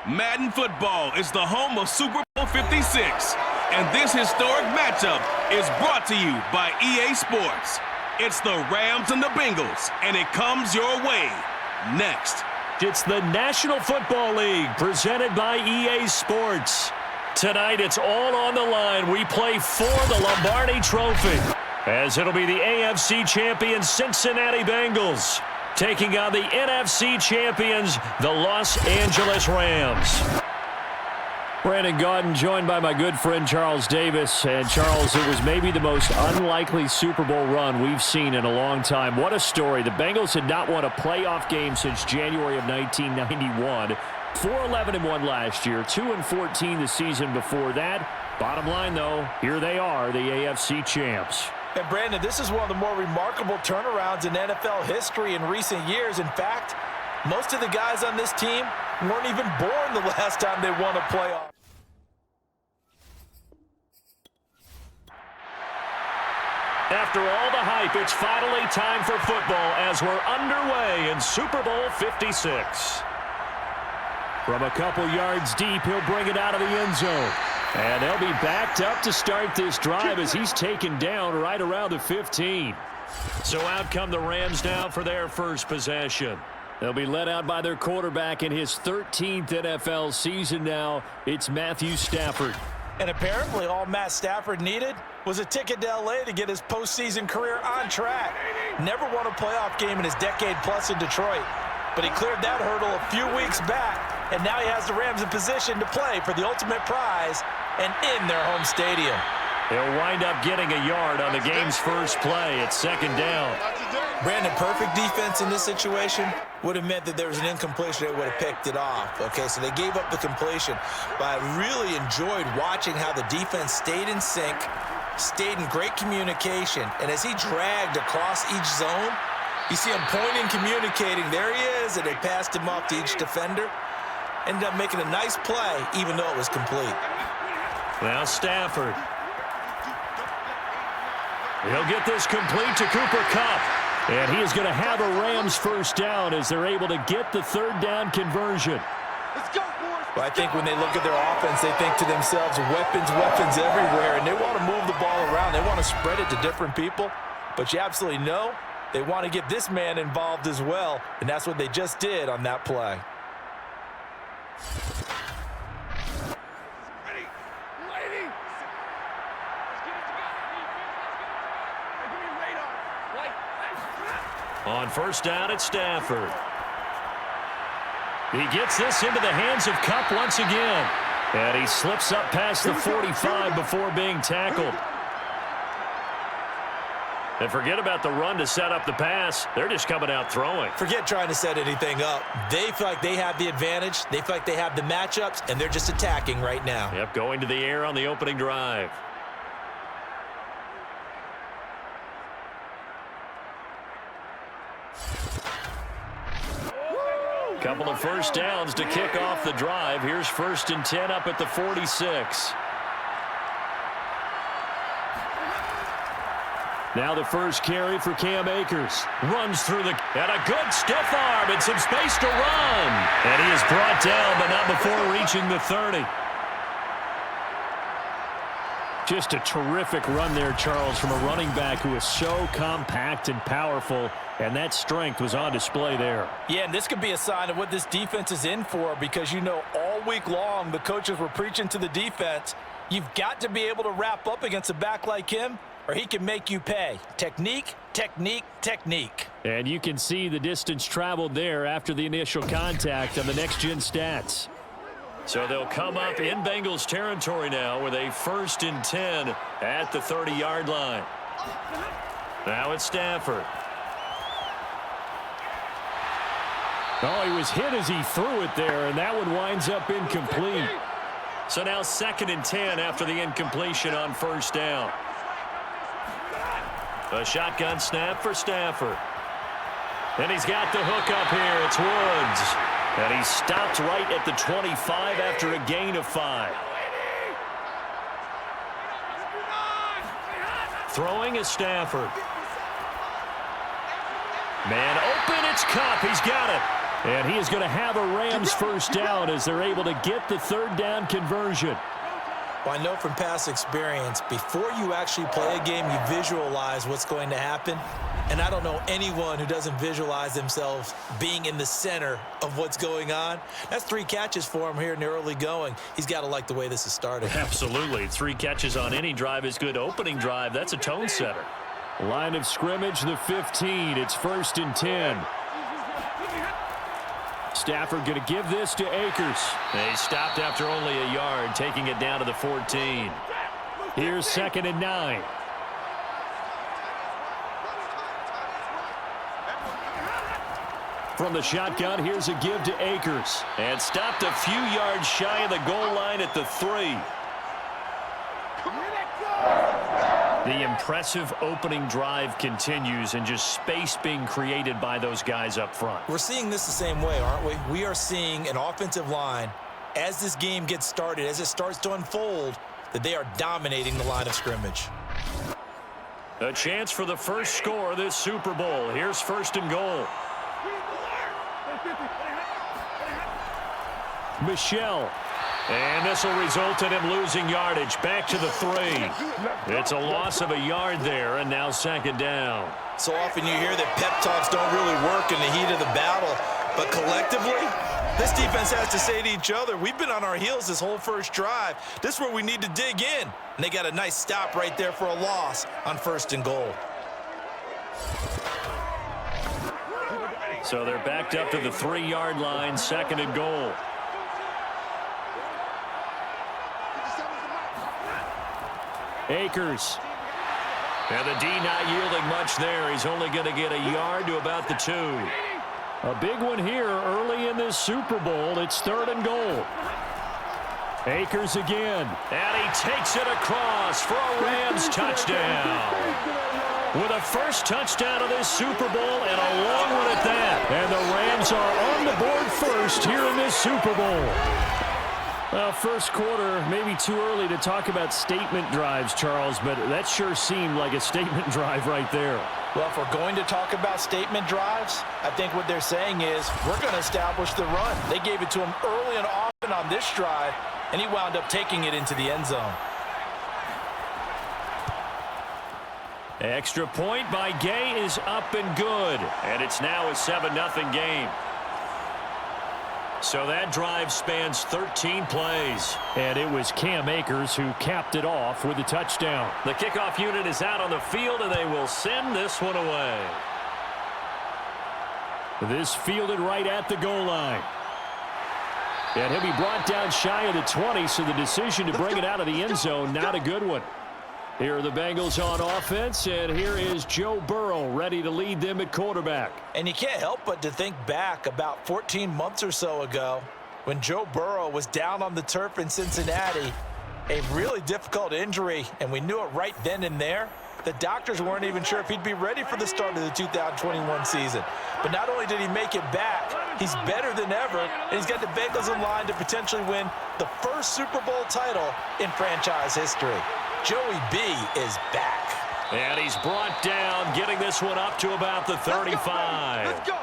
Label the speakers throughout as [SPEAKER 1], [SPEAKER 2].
[SPEAKER 1] Madden football is the home of Super Bowl 56, and this historic matchup is brought to you by EA Sports. It's the Rams and the Bengals, and it comes your way next.
[SPEAKER 2] It's the National Football League presented by EA Sports. Tonight, it's all on the line. We play for the Lombardi Trophy, as it'll be the AFC champion Cincinnati Bengals taking on the NFC champions, the Los Angeles Rams. Brandon Gaudin joined by my good friend Charles Davis. And Charles, it was maybe the most unlikely Super Bowl run we've seen in a long time. What a story. The Bengals had not won a playoff game since January of 1991. 4-11-1 last year, 2-14 the season before that. Bottom line, though, here they are, the AFC champs.
[SPEAKER 3] And Brandon, this is one of the more remarkable turnarounds in NFL history in recent years. In fact, most of the guys on this team weren't even born the last time they won a playoff.
[SPEAKER 2] After all the hype, it's finally time for football as we're underway in Super Bowl 56. From a couple yards deep, he'll bring it out of the end zone. And they'll be backed up to start this drive as he's taken down right around the 15. So out come the Rams now for their first possession. They'll be led out by their quarterback in his 13th NFL season now. It's Matthew Stafford.
[SPEAKER 3] And apparently all Matt Stafford needed was a ticket to L.A. to get his postseason career on track. Never won a playoff game in his decade-plus in Detroit, but he cleared that hurdle a few weeks back. And now he has the Rams in position to play for the ultimate prize and in their home stadium.
[SPEAKER 2] He'll wind up getting a yard on the game's first play. It's second down.
[SPEAKER 3] Brandon, perfect defense in this situation would have meant that there was an incompletion that would have picked it off. Okay, so they gave up the completion. But I really enjoyed watching how the defense stayed in sync, stayed in great communication. And as he dragged across each zone, you see him pointing, communicating. There he is, and they passed him off to each defender. Ended up making a nice play, even though it was complete.
[SPEAKER 2] Now Stafford. He'll get this complete to Cooper Kupp. And he is going to have a Rams first down as they're able to get the third down conversion.
[SPEAKER 3] Let's go, boys. Well, I think when they look at their offense, they think to themselves, weapons, weapons everywhere. And they want to move the ball around. They want to spread it to different people. But you absolutely know they want to get this man involved as well. And that's what they just did on that play.
[SPEAKER 2] On first down, it's Stafford. He gets this into the hands of Kupp once again. And he slips up past the 45 before being tackled. And forget about the run to set up the pass. They're just coming out throwing.
[SPEAKER 3] Forget trying to set anything up. They feel like they have the advantage. They feel like they have the matchups, and they're just attacking right now.
[SPEAKER 2] Yep, going to the air on the opening drive. Couple of first downs to kick off the drive. Here's 1st and 10 up at the 46. Now the first carry for Cam Akers. Runs through the... And a good stiff arm and some space to run. And he is brought down, but not before reaching the 30. Just a terrific run there, Charles, from a running back who is so compact and powerful, and that strength was on display there.
[SPEAKER 3] Yeah, and this could be a sign of what this defense is in for, because, you know, all week long the coaches were preaching to the defense, you've got to be able to wrap up against a back like him, or he can make you pay. Technique, technique, technique.
[SPEAKER 2] And you can see the distance traveled there after the initial contact on the next-gen stats. So they'll come up in Bengals territory now with a 1st and 10 at the 30-yard line. Now it's Stafford. Oh, he was hit as he threw it there, and that one winds up incomplete. So now 2nd and 10 after the incompletion on first down. A shotgun snap for Stafford. And he's got the hook up here. It's Woods. And he stopped right at the 25 after a gain of 5. Throwing is Stafford. Man open, it's Kupp. He's got it. And he is going to have a Rams first down as they're able to get the third down conversion.
[SPEAKER 3] Well, I know from past experience, before you actually play a game, you visualize what's going to happen. And I don't know anyone who doesn't visualize themselves being in the center of what's going on. That's 3 catches for him here in the early going. He's got to like the way this is started.
[SPEAKER 2] Absolutely. 3 catches on any drive is good. Opening drive, that's a tone setter. Line of scrimmage, the 15. It's 1st and 10. Stafford going to give this to Akers. They stopped after only a yard, taking it down to the 14. Here's 2nd and 9. From the shotgun, here's a give to Akers. And stopped a few yards shy of the goal line at the 3. The impressive opening drive continues, and just space being created by those guys up front.
[SPEAKER 3] We're seeing this the same way, aren't we? We are seeing an offensive line, as this game gets started, as it starts to unfold, that they are dominating the line of scrimmage.
[SPEAKER 2] A chance for the first score of this Super Bowl. Here's 1st and goal. Michelle. And this will result in him losing yardage. Back to the 3. It's a loss of a yard there, and now 2nd down.
[SPEAKER 3] So often you hear that pep talks don't really work in the heat of the battle. But collectively, this defense has to say to each other, we've been on our heels this whole first drive. This is where we need to dig in. And they got a nice stop right there for a loss on 1st and goal.
[SPEAKER 2] So they're backed up to the 3-yard line, 2nd and goal. Akers. And the D not yielding much there. He's only going to get a yard to about the 2. A big one here early in this Super Bowl. It's 3rd and goal. Akers again. And he takes it across for a Rams touchdown. With a first touchdown of this Super Bowl and a long one at that. And the Rams are on the board first here in this Super Bowl. Well, first quarter, maybe too early to talk about statement drives, Charles, but that sure seemed like a statement drive right there.
[SPEAKER 3] Well, if we're going to talk about statement drives, I think what they're saying is we're going to establish the run. They gave it to him early and often on this drive, and he wound up taking it into the end zone.
[SPEAKER 2] Extra point by Gay is up and good, and it's now a 7-0 game. So that drive spans 13 plays. And it was Cam Akers who capped it off with a touchdown. The kickoff unit is out on the field, and they will send this one away. This fielded right at the goal line. And he'll be brought down shy of the 20, so the decision to bring it out of the end zone, not a good one. Here are the Bengals on offense, and here is Joe Burrow ready to lead them at quarterback.
[SPEAKER 3] And you can't help but to think back about 14 months or so ago when Joe Burrow was down on the turf in Cincinnati, a really difficult injury, and we knew it right then and there. The doctors weren't even sure if he'd be ready for the start of the 2021 season. But not only did he make it back, he's better than ever, and he's got the Bengals in line to potentially win the first Super Bowl title in franchise history. Joey B is back.
[SPEAKER 2] And he's brought down, getting this one up to about the 35.
[SPEAKER 4] Let's go.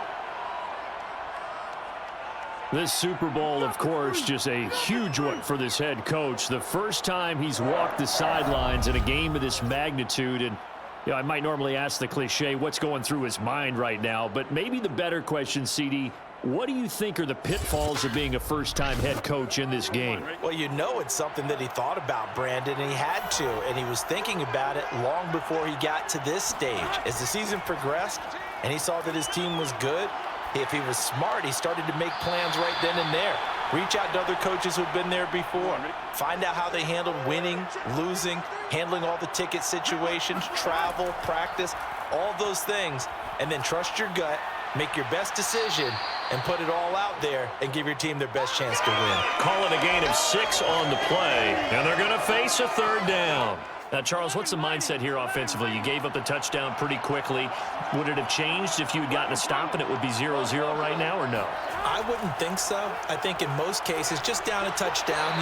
[SPEAKER 2] This Super Bowl, of course, just a huge one for this head coach. The first time he's walked the sidelines in a game of this magnitude. And I might normally ask the cliche, what's going through his mind right now? But maybe the better question, CD, what do you think are the pitfalls of being a first-time head coach in this game?
[SPEAKER 3] Well, you know it's something that he thought about, Brandon, and he had to. And he was thinking about it long before he got to this stage. As the season progressed and he saw that his team was good, if he was smart, he started to make plans right then and there. Reach out to other coaches who've been there before. Find out how they handled winning, losing, handling all the ticket situations, travel, practice, all those things. And then trust your gut, make your best decision, and put it all out there and give your team their best chance to win.
[SPEAKER 2] Call it a gain of 6 on the play, and they're going to face a third down. Now, Charles, what's the mindset here offensively? You gave up the touchdown pretty quickly. Would it have changed if you had gotten a stop and it would be 0-0 right now, or no?
[SPEAKER 3] I wouldn't think so. I think in most cases, just down a touchdown,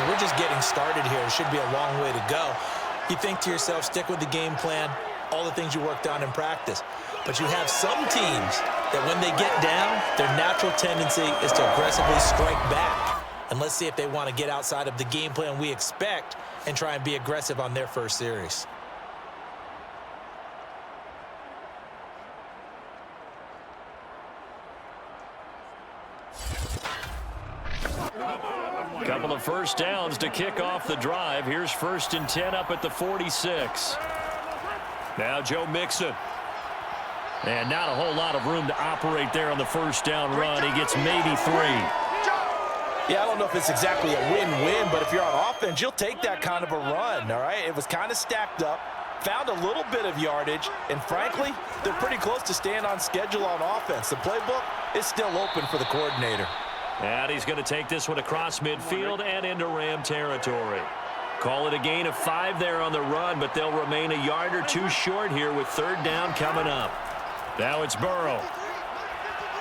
[SPEAKER 3] we're just getting started here. It should be a long way to go. You think to yourself, stick with the game plan, all the things you worked on in practice. But you have some teams that when they get down, their natural tendency is to aggressively strike back. And let's see if they want to get outside of the game plan we expect and try and be aggressive on their first series.
[SPEAKER 2] Couple of first downs to kick off the drive. Here's 1st and 10 up at the 46. Now Joe Mixon. And not a whole lot of room to operate there on the first down run. He gets maybe 3.
[SPEAKER 3] Yeah, I don't know if it's exactly a win-win, but if you're on offense, you'll take that kind of a run, all right? It was kind of stacked up, found a little bit of yardage, and frankly, they're pretty close to staying on schedule on offense. The playbook is still open for the coordinator.
[SPEAKER 2] And he's going to take this one across midfield and into Ram territory. Call it a gain of 5 there on the run, but they'll remain a yard or 2 short here with 3rd down coming up. Now it's Burrow.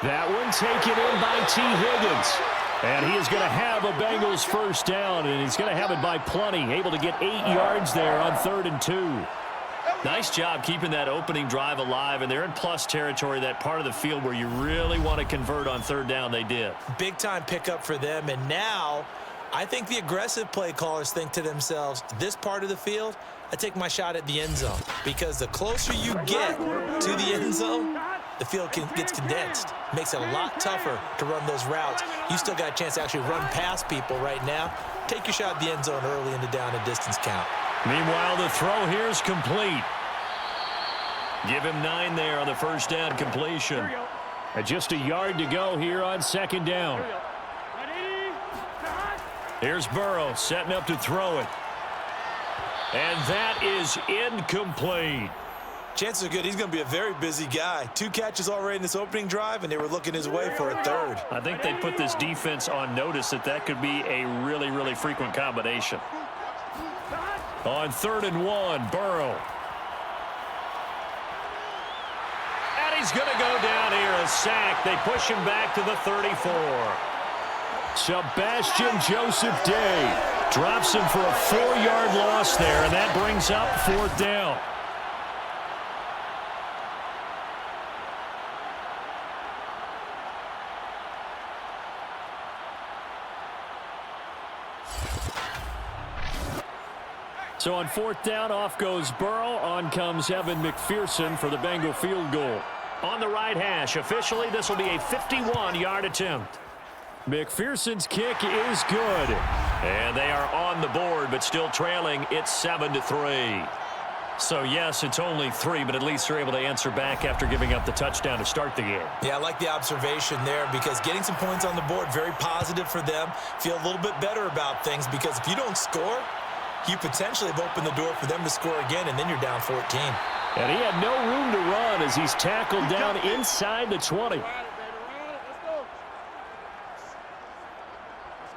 [SPEAKER 2] That one taken in by T. Higgins. And he is going to have a Bengals first down, and he's going to have it by plenty. Able to get 8 yards there on 3rd and 2. Nice job keeping that opening drive alive, and they're in plus territory, that part of the field where you really want to convert on 3rd down. They did.
[SPEAKER 3] Big-time pickup for them, and now I think the aggressive play callers think to themselves, this part of the field, I take my shot at the end zone, because the closer you get to the end zone, the field gets condensed. Makes it a lot tougher to run those routes. You still got a chance to actually run past people right now. Take your shot at the end zone early in the down and distance count.
[SPEAKER 2] Meanwhile, the throw here is complete. Give him 9 there on the first down completion. And just a yard to go here on 2nd down. Here's Burrow setting up to throw it. And that is incomplete.
[SPEAKER 3] Chances are good he's going to be a very busy guy. 2 catches already in this opening drive, and they were looking his way for a 3rd.
[SPEAKER 2] I think they put this defense on notice that could be a really, really frequent combination. On 3rd and 1, Burrow. And he's going to go down here, a sack. They push him back to the 34. Sebastian Joseph Day drops him for a 4-yard loss there, and that brings up 4th down. So on 4th down, off goes Burrow. On comes Evan McPherson for the Bengal field goal. On the right hash, officially this will be a 51-yard attempt. McPherson's kick is good. And they are on the board, but still trailing. It's 7-3. So, yes, it's only 3, but at least they're able to answer back after giving up the touchdown to start the game.
[SPEAKER 3] Yeah, I like the observation there because getting some points on the board, very positive for them. Feel a little bit better about things because if you don't score, you potentially have opened the door for them to score again, and then you're down 14.
[SPEAKER 2] And he had no room to run as he's tackled down inside the 20.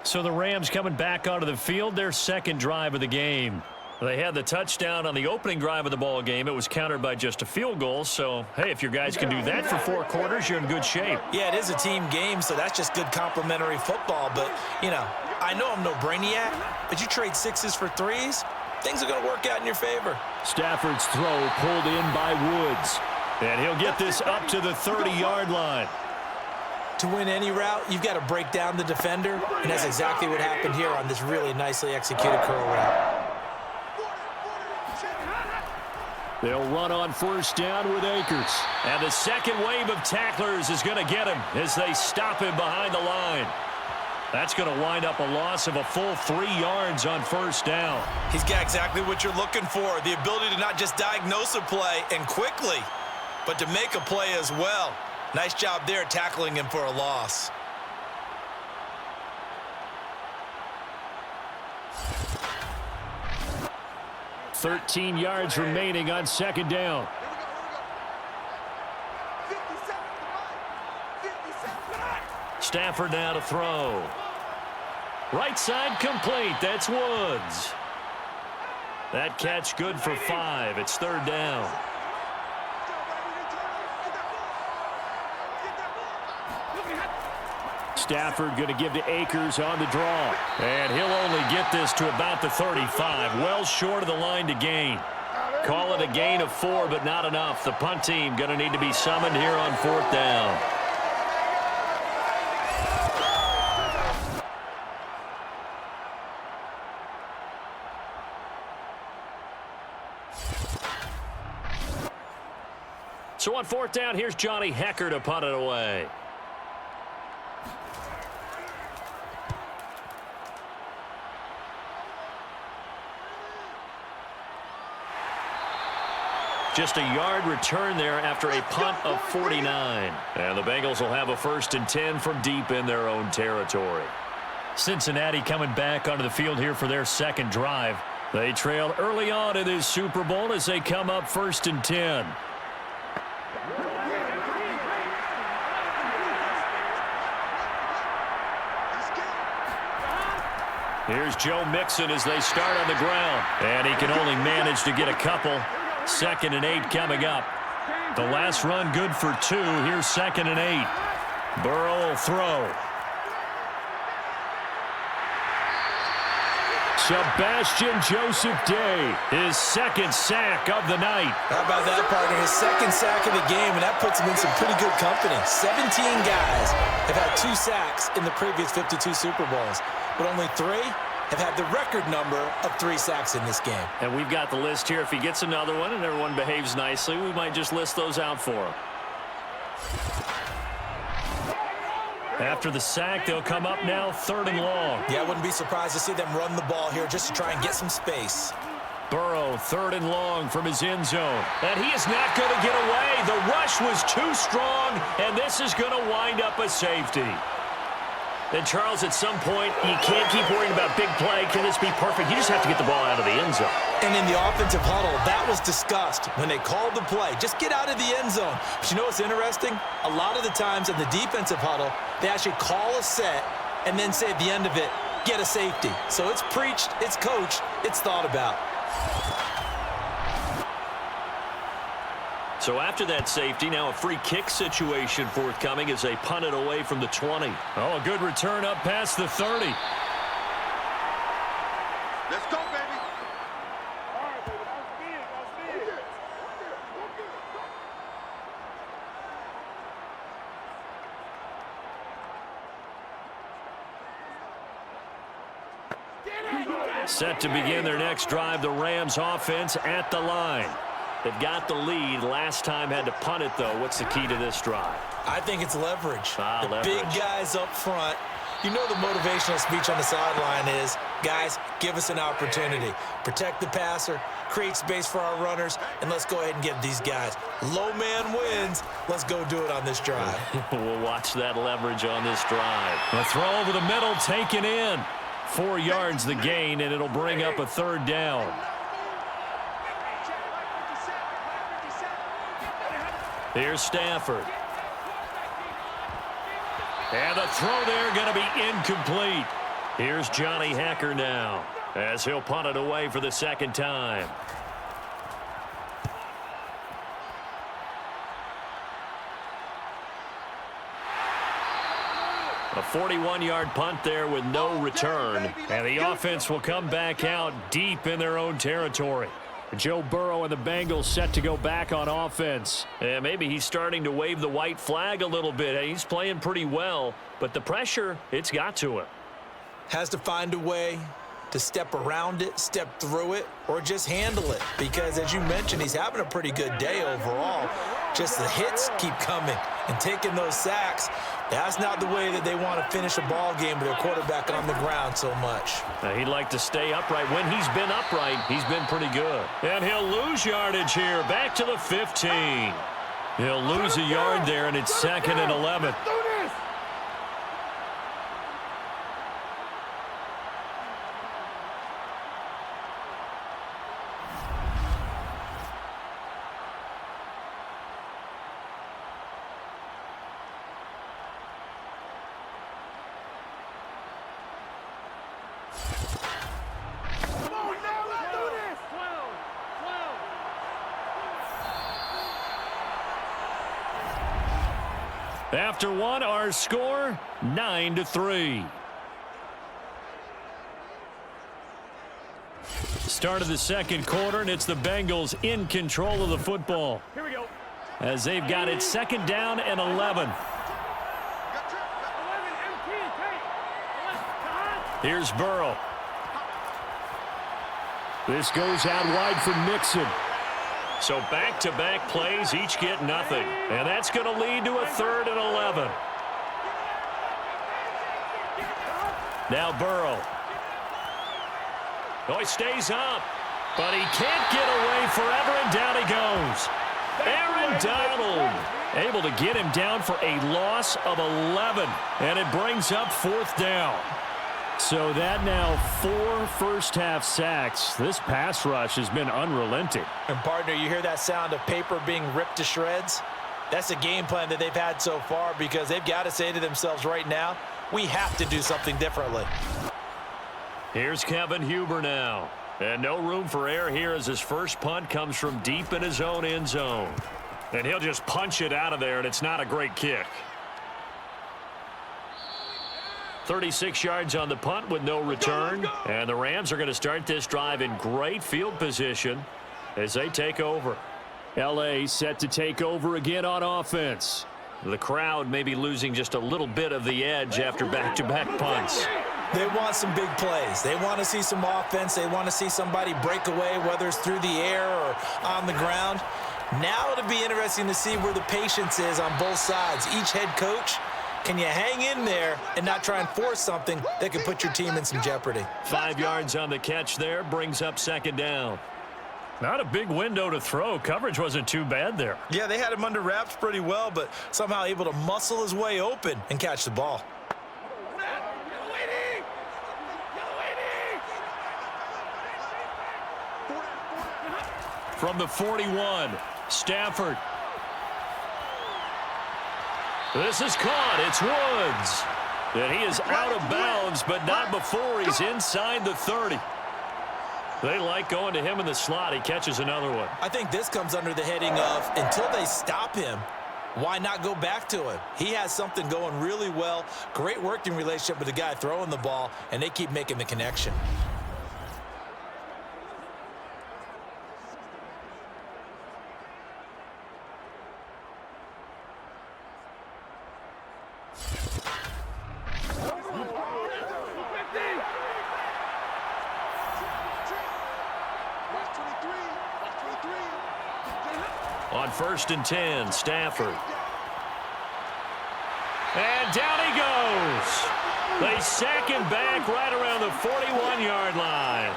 [SPEAKER 2] So the Rams coming back onto the field, their 2nd drive of the game. They had the touchdown on the opening drive of the ball game. It was countered by just a field goal. So, hey, if your guys can do that for 4 quarters, you're in good shape.
[SPEAKER 3] Yeah, it is a team game, so that's just good complimentary football. But, you know, I know I'm no brainiac, but you trade 6s for 3s, things are going to work out in your favor.
[SPEAKER 2] Stafford's throw pulled in by Woods. And he'll get this up to the 30-yard line.
[SPEAKER 3] To win any route, you've got to break down the defender, and that's exactly what happened here on this really nicely executed curl route.
[SPEAKER 2] They'll run on 1st down with Akers. And the second wave of tacklers is going to get him as they stop him behind the line. That's going to wind up a loss of a full 3 yards on 1st down.
[SPEAKER 3] He's got exactly what you're looking for, the ability to not just diagnose a play and quickly, but to make a play as well. Nice job there tackling him for a loss.
[SPEAKER 2] $13 yards remaining on 2nd down. Stafford now to throw. Right side complete. That's Woods. That catch good for 5. It's 3rd down. Stafford going to give to Akers on the draw. And he'll only get this to about the 35. Well short of the line to gain. Call it a gain of 4, but not enough. The punt team going to need to be summoned here on 4th down. So on 4th down, here's Johnny Hekker to punt it away. Just a yard return there after a punt of 49. And the Bengals will have a 1st and 10 from deep in their own territory. Cincinnati coming back onto the field here for their second drive. They trailed early on in this Super Bowl as they come up 1st and 10. Here's Joe Mixon as they start on the ground. And he can only manage to get a couple. 2nd and 8 coming up. The last run good for 2. Here's 2nd and 8. Burrow will throw. Sebastian Joseph Day, his 2nd sack of the night.
[SPEAKER 3] How about that, partner? His 2nd sack of the game, and that puts him in some pretty good company. 17 guys have had 2 sacks in the previous 52 Super Bowls, but only 3 have had the record number of 3 sacks in this game.
[SPEAKER 2] And we've got the list here. If he gets another one and everyone behaves nicely, we might just list those out for him. After the sack, they'll come up now 3rd and long.
[SPEAKER 3] Yeah, I wouldn't be surprised to see them run the ball here just to try and get some space.
[SPEAKER 2] Burrow, 3rd and long from his end zone. And he is not going to get away. The rush was too strong, and this is going to wind up a safety. And, Charles, at some point, you can't keep worrying about big play. Can this be perfect? You just have to get the ball out of the end zone.
[SPEAKER 3] And in the offensive huddle, that was discussed when they called the play. Just get out of the end zone. But you know what's interesting? A lot of the times in the defensive huddle, they actually call a set and then say at the end of it, get a safety. So it's preached, it's coached, it's thought about.
[SPEAKER 2] So after that safety, now a free kick situation forthcoming as they punt it away from the 20. Oh, a good return up past the 30.
[SPEAKER 4] Let's go, baby.
[SPEAKER 2] Set to begin their next drive, the Rams offense at the line. They've got the lead. Last time had to punt it, though. What's the key to this drive?
[SPEAKER 3] I think it's leverage.
[SPEAKER 2] Leverage.
[SPEAKER 3] Big guys up front. You know the motivational speech on the sideline is, guys, give us an opportunity. Protect the passer, create space for our runners, and let's go ahead and get these guys. Low man wins. Let's go do it on this drive.
[SPEAKER 2] We'll watch that leverage on this drive. A throw over the middle, taken in. 4 yards the gain, and it'll bring up a 3rd down. Here's Stafford. And the throw there going to be incomplete. Here's Johnny Hekker now as he'll punt it away for the 2nd time. A 41-yard punt there with no return. And the offense will come back out deep in their own territory. Joe Burrow and the Bengals set to go back on offense. And maybe he's starting to wave the white flag a little bit. He's playing pretty well, but the pressure, it's got to him.
[SPEAKER 3] Has to find a way to step around it, step through it, or just handle it. Because, as you mentioned, he's having a pretty good day overall. Just the hits keep coming and taking those sacks. That's not the way that they want to finish a ball game with their quarterback on the ground so much.
[SPEAKER 2] He'd like to stay upright. When he's been upright, he's been pretty good. And he'll lose yardage here, back to the 15. He'll lose a yard there, and it's 2nd and 11. After one, our score, 9-3. start of the second quarter, and it's the Bengals in control of the football.
[SPEAKER 4] Here we go.
[SPEAKER 2] As they've got it second down and 11. Here's Burrow. This goes out wide for Mixon. So back-to-back plays, each get nothing. And that's going to lead to a 3rd and 11. Now Burrow. Oh, he stays up, but he can't get away forever, and down he goes. Aaron Donald able to get him down for a loss of 11, and it brings up 4th down. So that now 4 first-half sacks. This pass rush has been unrelenting.
[SPEAKER 3] And, partner, you hear that sound of paper being ripped to shreds? That's a game plan that they've had so far because they've got to say to themselves right now, we have to do something differently.
[SPEAKER 2] Here's Kevin Huber now. And no room for error here as his first punt comes from deep in his own end zone. And he'll just punch it out of there, and it's not a great kick. 36 yards on the punt with no return. And the Rams are going to start this drive in great field position as they take over. L.A. set to take over again on offense. The crowd may be losing just a little bit of the edge after back-to-back punts.
[SPEAKER 3] They want some big plays. They want to see some offense. They want to see somebody break away, whether it's through the air or on the ground. Now it'll be interesting to see where the patience is on both sides. Each head coach, can you hang in there and not try and force something that could put your team in some jeopardy?
[SPEAKER 2] 5 yards on the catch there, brings up 2nd down. Not a big window to throw. Coverage wasn't too bad there.
[SPEAKER 3] Yeah, they had him under wraps pretty well, but somehow able to muscle his way open and catch the ball.
[SPEAKER 2] From the 41, Stafford. This is caught. It's Woods. And he is out of bounds, but not before he's inside the 30. They like going to him in the slot. He catches another one.
[SPEAKER 3] I think this comes under the heading of until they stop him, why not go back to him? He has something going really well. Great working relationship with the guy throwing the ball, and they keep making the connection.
[SPEAKER 2] On 1st and 10, Stafford. And down he goes. They sack him back right around the 41-yard line.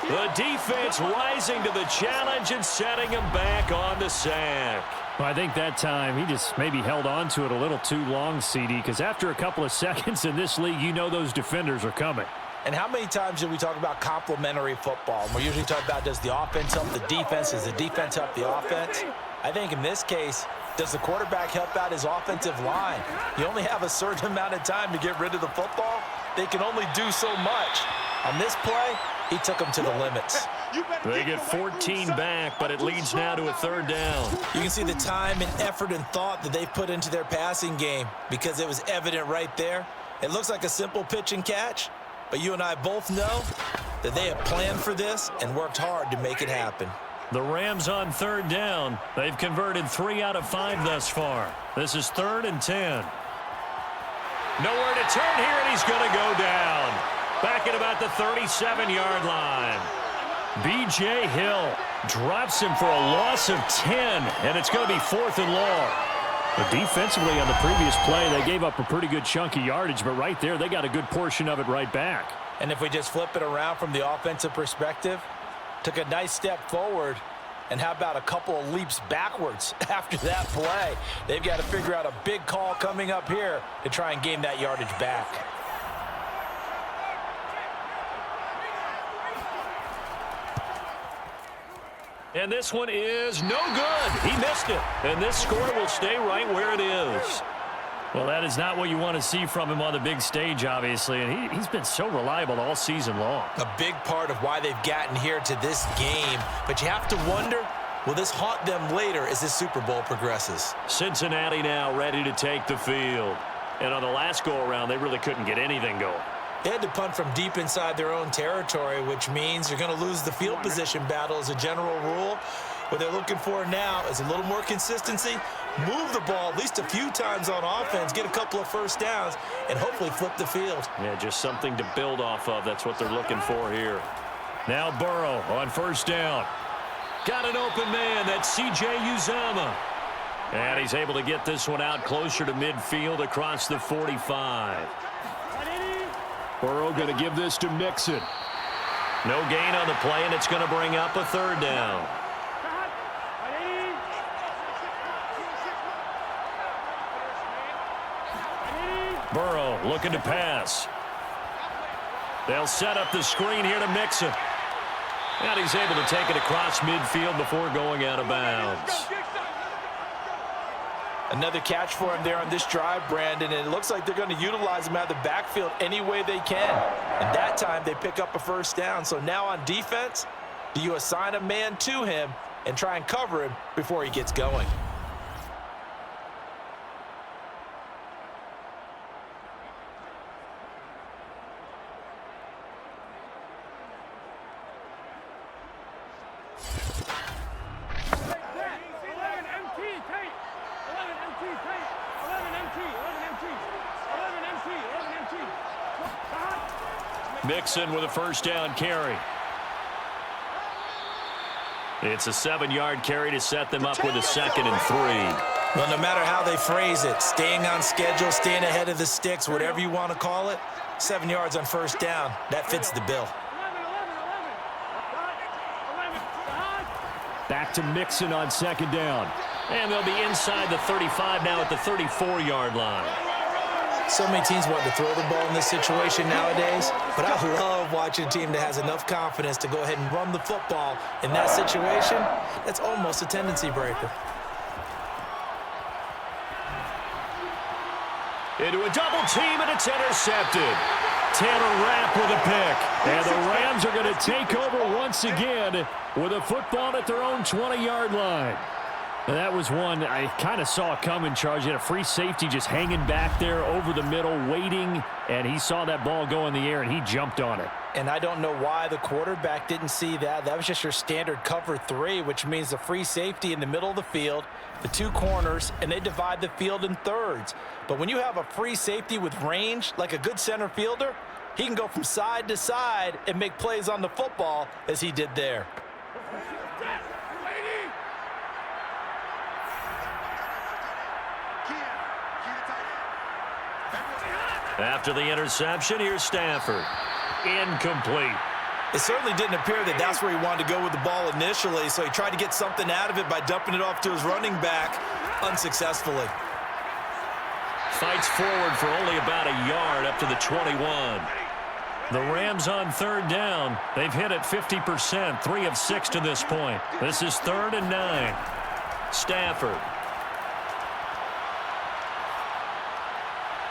[SPEAKER 2] The defense rising to the challenge and setting him back on the sack.
[SPEAKER 4] Well, I think that time he just maybe held on to it a little too long, CD, because after a couple of seconds in this league, you know those defenders are coming.
[SPEAKER 3] And how many times do we talk about complementary football? And we're usually talking about, does the offense help the defense? Does the defense help the offense? I think in this case, does the quarterback help out his offensive line? You only have a certain amount of time to get rid of the football. They can only do so much. On this play, he took them to the limits.
[SPEAKER 2] They get 14 back, but it leads now to a 3rd down.
[SPEAKER 3] You can see the time and effort and thought that they've put into their passing game because it was evident right there. It looks like a simple pitch and catch, but you and I both know that they have planned for this and worked hard to make it happen.
[SPEAKER 2] The Rams on 3rd down. They've converted 3 out of 5 thus far. This is 3rd and 10. Nowhere to turn here, and he's going to go down. Back at about the 37-yard line. B.J. Hill drops him for a loss of 10, and it's going to be 4th and long.
[SPEAKER 4] But defensively on the previous play, they gave up a pretty good chunk of yardage, but right there, they got a good portion of it right back.
[SPEAKER 3] And if we just flip it around from the offensive perspective, took a nice step forward, and how about a couple of leaps backwards after that play? They've got to figure out a big call coming up here to try and gain that yardage back.
[SPEAKER 2] And this one is no good. He missed it. And this score will stay right where it is.
[SPEAKER 4] Well, that is not what you want to see from him on the big stage, obviously. And he's been so reliable all season long.
[SPEAKER 3] A big part of why they've gotten here to this game. But you have to wonder, will this haunt them later as this Super Bowl progresses?
[SPEAKER 2] Cincinnati now ready to take the field. And on the last go-around, they really couldn't get anything going.
[SPEAKER 3] They had to punt from deep inside their own territory, which means you're going to lose the field position battle as a general rule. What they're looking for now is a little more consistency, move the ball at least a few times on offense, get a couple of first downs, and hopefully flip the field.
[SPEAKER 2] Yeah, just something to build off of. That's what they're looking for here. Now Burrow on first down. Got an open man. That's C.J. Uzomah. And he's able to get this one out closer to midfield across the 45.
[SPEAKER 4] Burrow going to give this to Mixon.
[SPEAKER 2] No gain on the play, and it's going to bring up a third down. Burrow looking to pass. They'll set up the screen here to Mixon. And he's able to take it across midfield before going out of bounds.
[SPEAKER 3] Another catch for him there on this drive, Brandon, and it looks like they're going to utilize him out of the backfield any way they can. And that time they pick up a first down. So now on defense, do you assign a man to him and try and cover him before he gets going?
[SPEAKER 2] Mixon with a first down carry. It's a 7-yard carry to set them up with a 2nd and 3.
[SPEAKER 3] Well, no matter how they phrase it, staying on schedule, staying ahead of the sticks, whatever you want to call it, 7 yards on first down, that fits the bill.
[SPEAKER 4] Back to Mixon on 2nd down.
[SPEAKER 2] And they'll be inside the 35 now at the 34-yard line.
[SPEAKER 3] So many teams want to throw the ball in this situation nowadays, but I love watching a team that has enough confidence to go ahead and run the football in that situation. That's almost a tendency breaker.
[SPEAKER 2] Into a double team, and it's intercepted. Taylor Rapp with a pick.
[SPEAKER 4] And the Rams are going to take over once again with a football at their own 20-yard line. And that was one I kind of saw coming, Charles. You had a free safety just hanging back there over the middle, waiting, and he saw that ball go in the air, and he jumped on it.
[SPEAKER 3] And I don't know why the quarterback didn't see that. That was just your standard cover 3, which means the free safety in the middle of the field, the 2 corners, and they divide the field in thirds. But when you have a free safety with range, like a good center fielder, he can go from side to side and make plays on the football as he did there.
[SPEAKER 2] After the interception, here's Stafford. Incomplete.
[SPEAKER 3] It certainly didn't appear that that's where he wanted to go with the ball initially, so he tried to get something out of it by dumping it off to his running back unsuccessfully.
[SPEAKER 2] Fights forward for only about a yard up to the 21. The Rams on 3rd down. They've hit it 50%, 3 of 6 to this point. This is 3rd and 9. Stafford.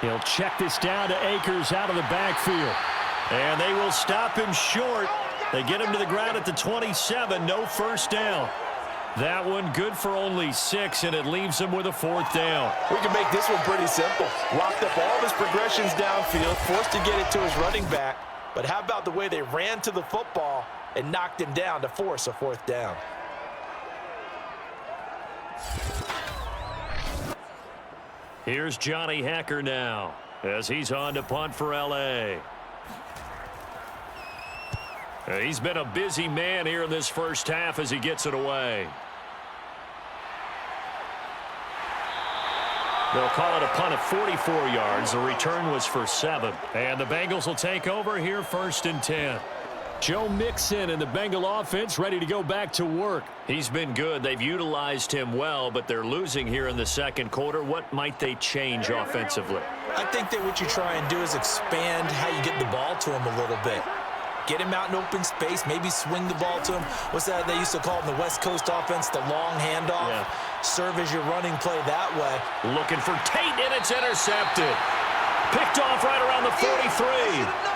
[SPEAKER 4] He'll check this down to Akers out of the backfield.
[SPEAKER 2] And they will stop him short. They get him to the ground at the 27. No first down. That one good for only 6, and it leaves him with a 4th down.
[SPEAKER 3] We can make this one pretty simple. Locked up all of his progressions downfield, forced to get it to his running back. But how about the way they ran to the football and knocked him down to force a 4th down?
[SPEAKER 2] Here's Johnny Hacker now as he's on to punt for L.A. He's been a busy man here in this first half as he gets it away. They'll call it a punt of 44 yards. The return was for 7. And the Bengals will take over here 1st and 10.
[SPEAKER 4] Joe Mixon and the Bengal offense ready to go back to work.
[SPEAKER 2] He's been good. They've utilized him well, but they're losing here in the 2nd quarter. What might they change offensively?
[SPEAKER 3] I think that what you try and do is expand how you get the ball to him a little bit. Get him out in open space, maybe swing the ball to him. What's that they used to call in the West Coast offense, the long handoff? Yeah. Serve as your running play that way.
[SPEAKER 2] Looking for Tate, and it's intercepted. Picked off right around the 43.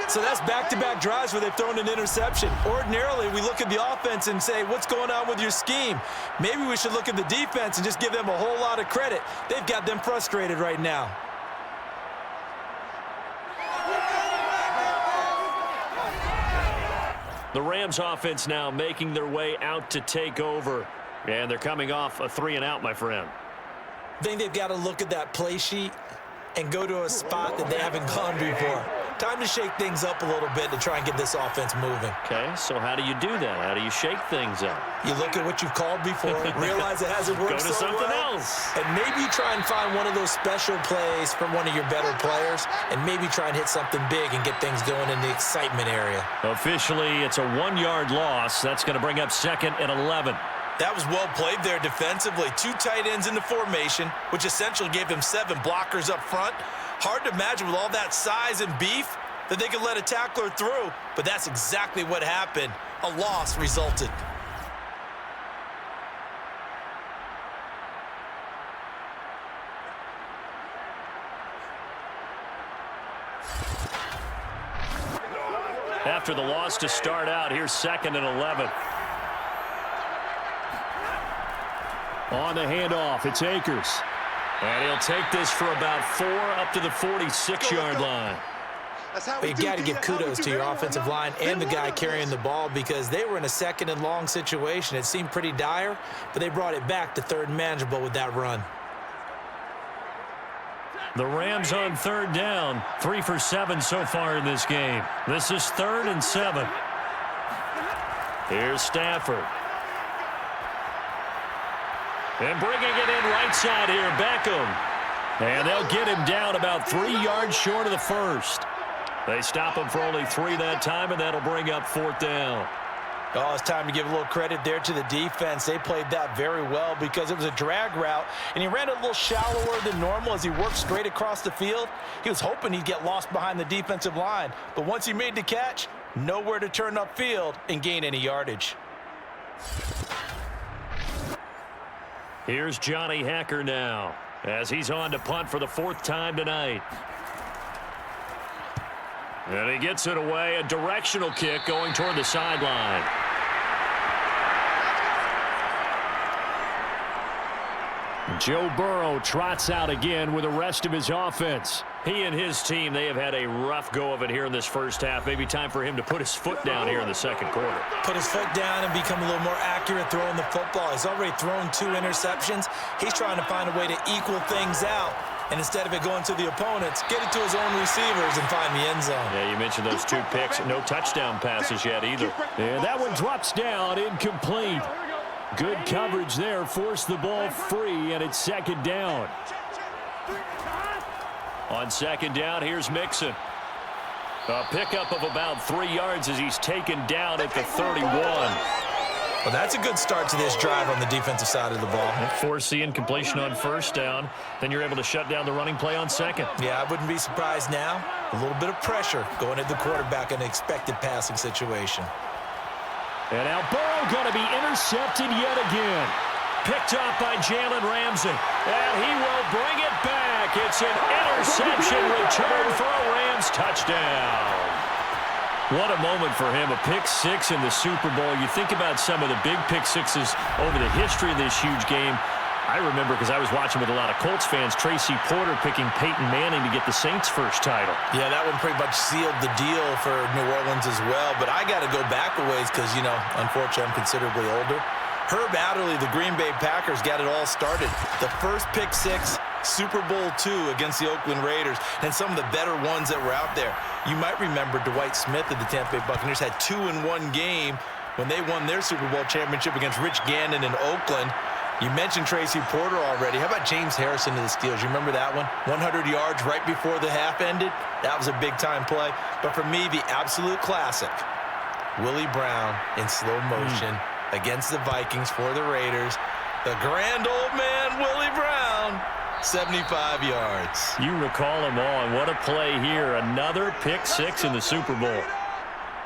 [SPEAKER 3] So that's back-to-back drives where they've thrown an interception. Ordinarily, we look at the offense and say, what's going on with your scheme? Maybe we should look at the defense and just give them a whole lot of credit. They've got them frustrated right now.
[SPEAKER 2] The Rams offense now making their way out to take over. And they're coming off a 3-and-out, my friend.
[SPEAKER 3] I think they've got to look at that play sheet and go to a spot that they haven't gone before. Time to shake things up a little bit to try and get this offense moving.
[SPEAKER 2] Okay, so how do you do that? How do you shake things up?
[SPEAKER 3] You look at what you've called before, realize it hasn't worked
[SPEAKER 2] Go to
[SPEAKER 3] so
[SPEAKER 2] something
[SPEAKER 3] well,
[SPEAKER 2] else.
[SPEAKER 3] and maybe try and find one of those special plays from one of your better players, and maybe try and hit something big and get things going in the excitement area.
[SPEAKER 2] Officially, it's a 1-yard loss. That's going to bring up 2nd and 11.
[SPEAKER 3] That was well played there defensively. 2 tight ends in the formation, which essentially gave them 7 blockers up front. Hard to imagine with all that size and beef that they could let a tackler through, but that's exactly what happened. A loss resulted.
[SPEAKER 2] After the loss to start out, here's 2nd and 11.
[SPEAKER 4] On the handoff, it's Akers.
[SPEAKER 2] And he'll take this for about 4 up to the 46-yard line.
[SPEAKER 3] But you got to give kudos to your offensive line and the guy carrying the ball, because they were in a 2nd and long situation. It seemed pretty dire, but they brought it back to 3rd and manageable with that run.
[SPEAKER 2] The Rams on 3rd down, 3 for 7 so far in this game. This is 3rd and 7. Here's Stafford. And bringing it in right side here, Beckham. And they'll get him down about 3 yards short of the first. They stop him for only 3 that time, and that'll bring up 4th down.
[SPEAKER 3] Oh, it's time to give a little credit there to the defense. They played that very well because it was a drag route, and he ran a little shallower than normal as he worked straight across the field. He was hoping he'd get lost behind the defensive line, but once he made the catch, nowhere to turn upfield and gain any yardage.
[SPEAKER 2] Here's Johnny Hacker now as he's on to punt for the 4th time tonight. And he gets it away, a directional kick going toward the sideline.
[SPEAKER 4] Joe Burrow trots out again with the rest of his offense.
[SPEAKER 2] He and his team, they have had a rough go of it here in this first half. Maybe time for him to put his foot down here in the 2nd quarter.
[SPEAKER 3] Put his foot down and become a little more accurate throwing the football. He's already thrown 2 interceptions. He's trying to find a way to equal things out. And instead of it going to the opponents, get it to his own receivers and find the end zone.
[SPEAKER 2] Yeah, you mentioned those 2 picks. No touchdown passes yet either.
[SPEAKER 4] And that one drops down, incomplete. Good coverage there, forced the ball free, and it's 2nd down.
[SPEAKER 2] On 2nd down, here's Mixon. A pickup of about 3 yards as he's taken down at the 31.
[SPEAKER 3] Well, that's a good start to this drive on the defensive side of the ball.
[SPEAKER 2] Force the incompletion on 1st down. Then you're able to shut down the running play on 2nd.
[SPEAKER 3] Yeah, I wouldn't be surprised now. A little bit of pressure going at the quarterback in an expected passing situation.
[SPEAKER 4] And now Burrow going to be intercepted yet again.
[SPEAKER 2] Picked off by Jalen Ramsey. And he will bring it back. It's an interception return for a Rams touchdown. What a moment for him, a pick-6 in the Super Bowl. You think about some of the big pick-6s over the history of this huge game. I remember, because I was watching with a lot of Colts fans, Tracy Porter picking Peyton Manning to get the Saints' first title.
[SPEAKER 3] Yeah, that one pretty much sealed the deal for New Orleans as well. But I got to go back a ways because, you know, unfortunately I'm considerably older. Herb Adderley, the Green Bay Packers, got it all started. The first pick-6, Super Bowl II against the Oakland Raiders, and some of the better ones that were out there. You might remember Dwight Smith of the Tampa Bay Buccaneers had 2 in one game when they won their Super Bowl championship against Rich Gannon in Oakland. You mentioned Tracy Porter already. How about James Harrison of the Steelers? You remember that one? 100 yards right before the half ended. That was a big-time play. But for me, the absolute classic, Willie Brown in slow motion against the Vikings for the Raiders. The grand old man, Willie Brown, 75 yards.
[SPEAKER 2] You recall them all, and what a play here. Another pick-6 in the Super Bowl.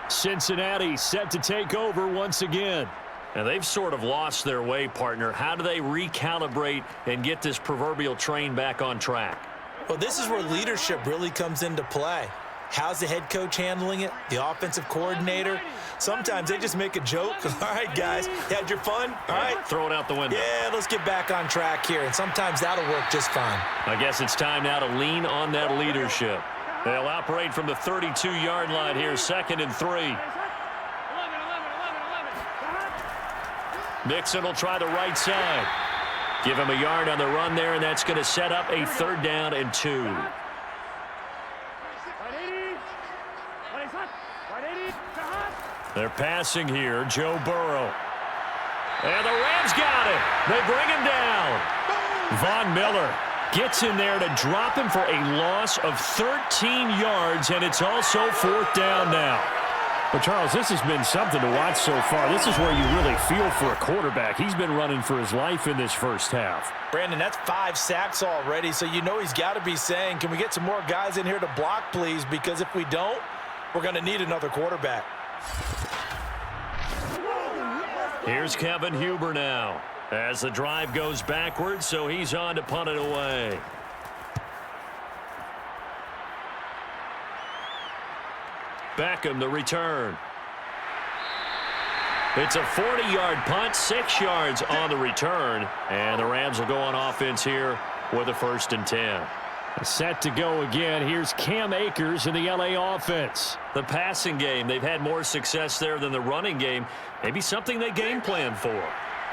[SPEAKER 4] Cincinnati set to take over once again.
[SPEAKER 2] And they've sort of lost their way, partner. How do they recalibrate and get this proverbial train back on track?
[SPEAKER 3] Well, this is where leadership really comes into play. How's the head coach handling it? The offensive coordinator? Sometimes they just make a joke. All right, guys, you had your fun? All right.
[SPEAKER 2] Throw it out the window.
[SPEAKER 3] Yeah, let's get back on track here. And sometimes that'll work just fine.
[SPEAKER 2] I guess it's time now to lean on that leadership. They'll operate from the 32-yard line here, 2nd and 3. Mixon will try the right side. Give him a yard on the run there, and that's going to set up a 3rd down and 2. They're passing here. Joe Burrow. And the Rams got it. They bring him down. Von Miller gets in there to drop him for a loss of 13 yards, and it's also 4th down now.
[SPEAKER 4] But, Charles, this has been something to watch so far. This is where you really feel for a quarterback. He's been running for his life in this first half.
[SPEAKER 3] Brandon, that's 5 sacks already, so you know he's got to be saying, can we get some more guys in here to block, please? Because if we don't, we're going to need another quarterback.
[SPEAKER 2] Here's Kevin Huber now as the drive goes backwards, so he's on to punt it away. Beckham, the return. It's a 40-yard punt, 6 yards on the return, and the Rams will go on offense here with a 1st and 10.
[SPEAKER 4] Set to go again. Here's Cam Akers in the LA offense.
[SPEAKER 2] The passing game, they've had more success there than the running game. Maybe something they game plan for.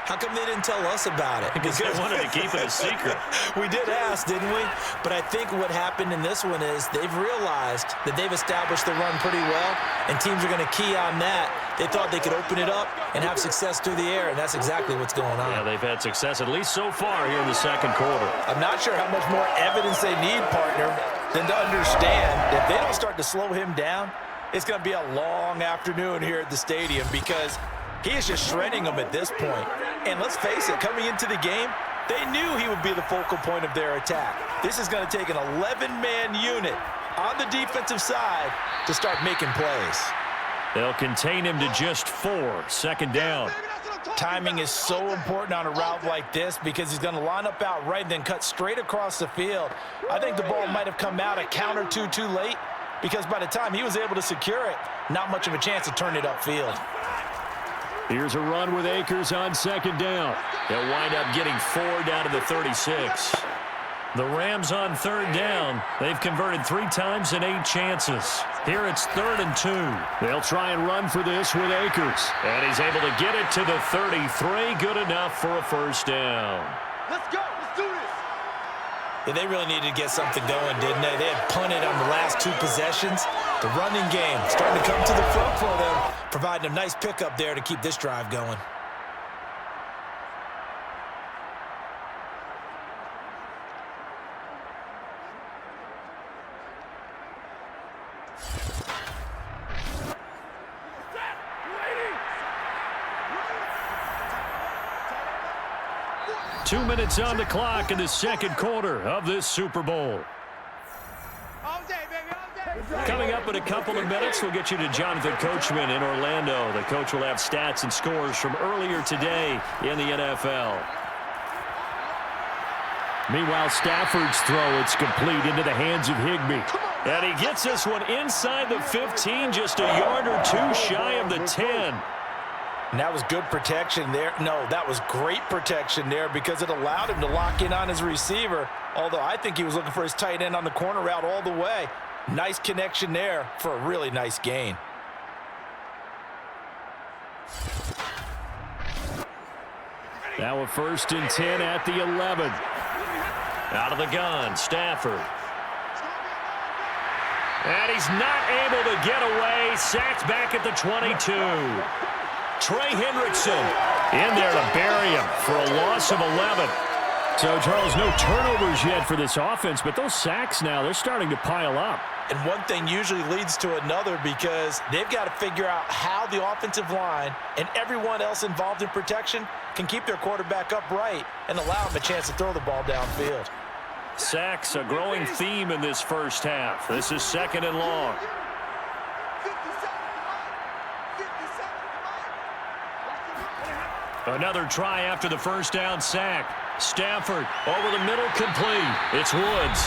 [SPEAKER 3] How come they didn't tell us about it?
[SPEAKER 2] Because they wanted to keep it a secret.
[SPEAKER 3] We did ask, didn't we? But I think what happened in this one is they've realized that they've established the run pretty well, and teams are going to key on that. They thought they could open it up and have success through the air, and that's exactly what's going on.
[SPEAKER 2] Yeah, they've had success at least so far here in the 2nd quarter.
[SPEAKER 3] I'm not sure how much more evidence they need, partner, than to understand that if they don't start to slow him down, it's going to be a long afternoon here at the stadium because he is just shredding them at this point. And let's face it, coming into the game, they knew he would be the focal point of their attack. This is going to take an 11-man unit on the defensive side to start making plays.
[SPEAKER 2] They'll contain him to just 4, 2nd down.
[SPEAKER 3] Timing is so important on a route like this because he's going to line up out right and then cut straight across the field. I think the ball might have come out a count or two too late because by the time he was able to secure it, not much of a chance to turn it upfield.
[SPEAKER 4] Here's a run with Akers on 2nd down.
[SPEAKER 2] They'll wind up getting 4 down to the 36. The Rams on 3rd down. They've converted 3 times in 8 chances. Here it's 3rd and 2.
[SPEAKER 4] They'll try and run for this with Akers.
[SPEAKER 2] And he's able to get it to the 33. Good enough for a 1st down.
[SPEAKER 5] Let's go. Let's do this.
[SPEAKER 3] Yeah, they really needed to get something going, didn't they? They had punted on the last 2 possessions. The running game starting to come to the front for them, providing a nice pickup there to keep this drive going.
[SPEAKER 4] Two minutes on the clock in the 2nd quarter of this Super Bowl.
[SPEAKER 5] All day, baby, all day.
[SPEAKER 2] Coming up in a couple of minutes, we'll get you to Jonathan Coachman in Orlando. The coach will have stats and scores from earlier today in the NFL.
[SPEAKER 4] Meanwhile, Stafford's throw, it's complete into the hands of Higbee.
[SPEAKER 2] And he gets this one inside the 15, just a yard or 2 shy of the 10.
[SPEAKER 3] And that was good protection there. No, that was great protection there because it allowed him to lock in on his receiver, although I think he was looking for his tight end on the corner route all the way. Nice connection there for a really nice gain.
[SPEAKER 4] Now a 1st and 10 at the 11.
[SPEAKER 2] Out of the gun, Stafford. And he's not able to get away. Sacked back at the 22. Trey Hendrickson in there to bury him for a loss of 11.
[SPEAKER 4] So, Charles, no turnovers yet for this offense, but those sacks now, they're starting to pile up.
[SPEAKER 3] And one thing usually leads to another because they've got to figure out how the offensive line and everyone else involved in protection can keep their quarterback upright and allow him a chance to throw the ball downfield.
[SPEAKER 2] Sacks, a growing theme in this first half. This is 2nd and long. Another try after the 1st down sack. Stafford over the middle, complete. It's Woods.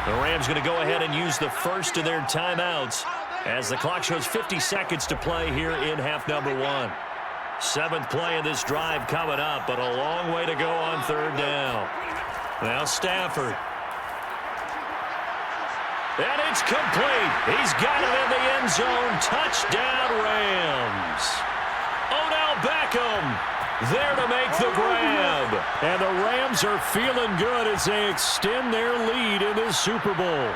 [SPEAKER 2] The Rams going to go ahead and use the first of their timeouts as the clock shows 50 seconds to play here in half number 1. 7th play of this drive coming up, but a long way to go on 3rd down. Now Stafford. And it's complete. He's got it in the end zone. Touchdown, Rams. Odell Beckham there to make the grab. And the Rams are feeling good as they extend their lead in this Super Bowl.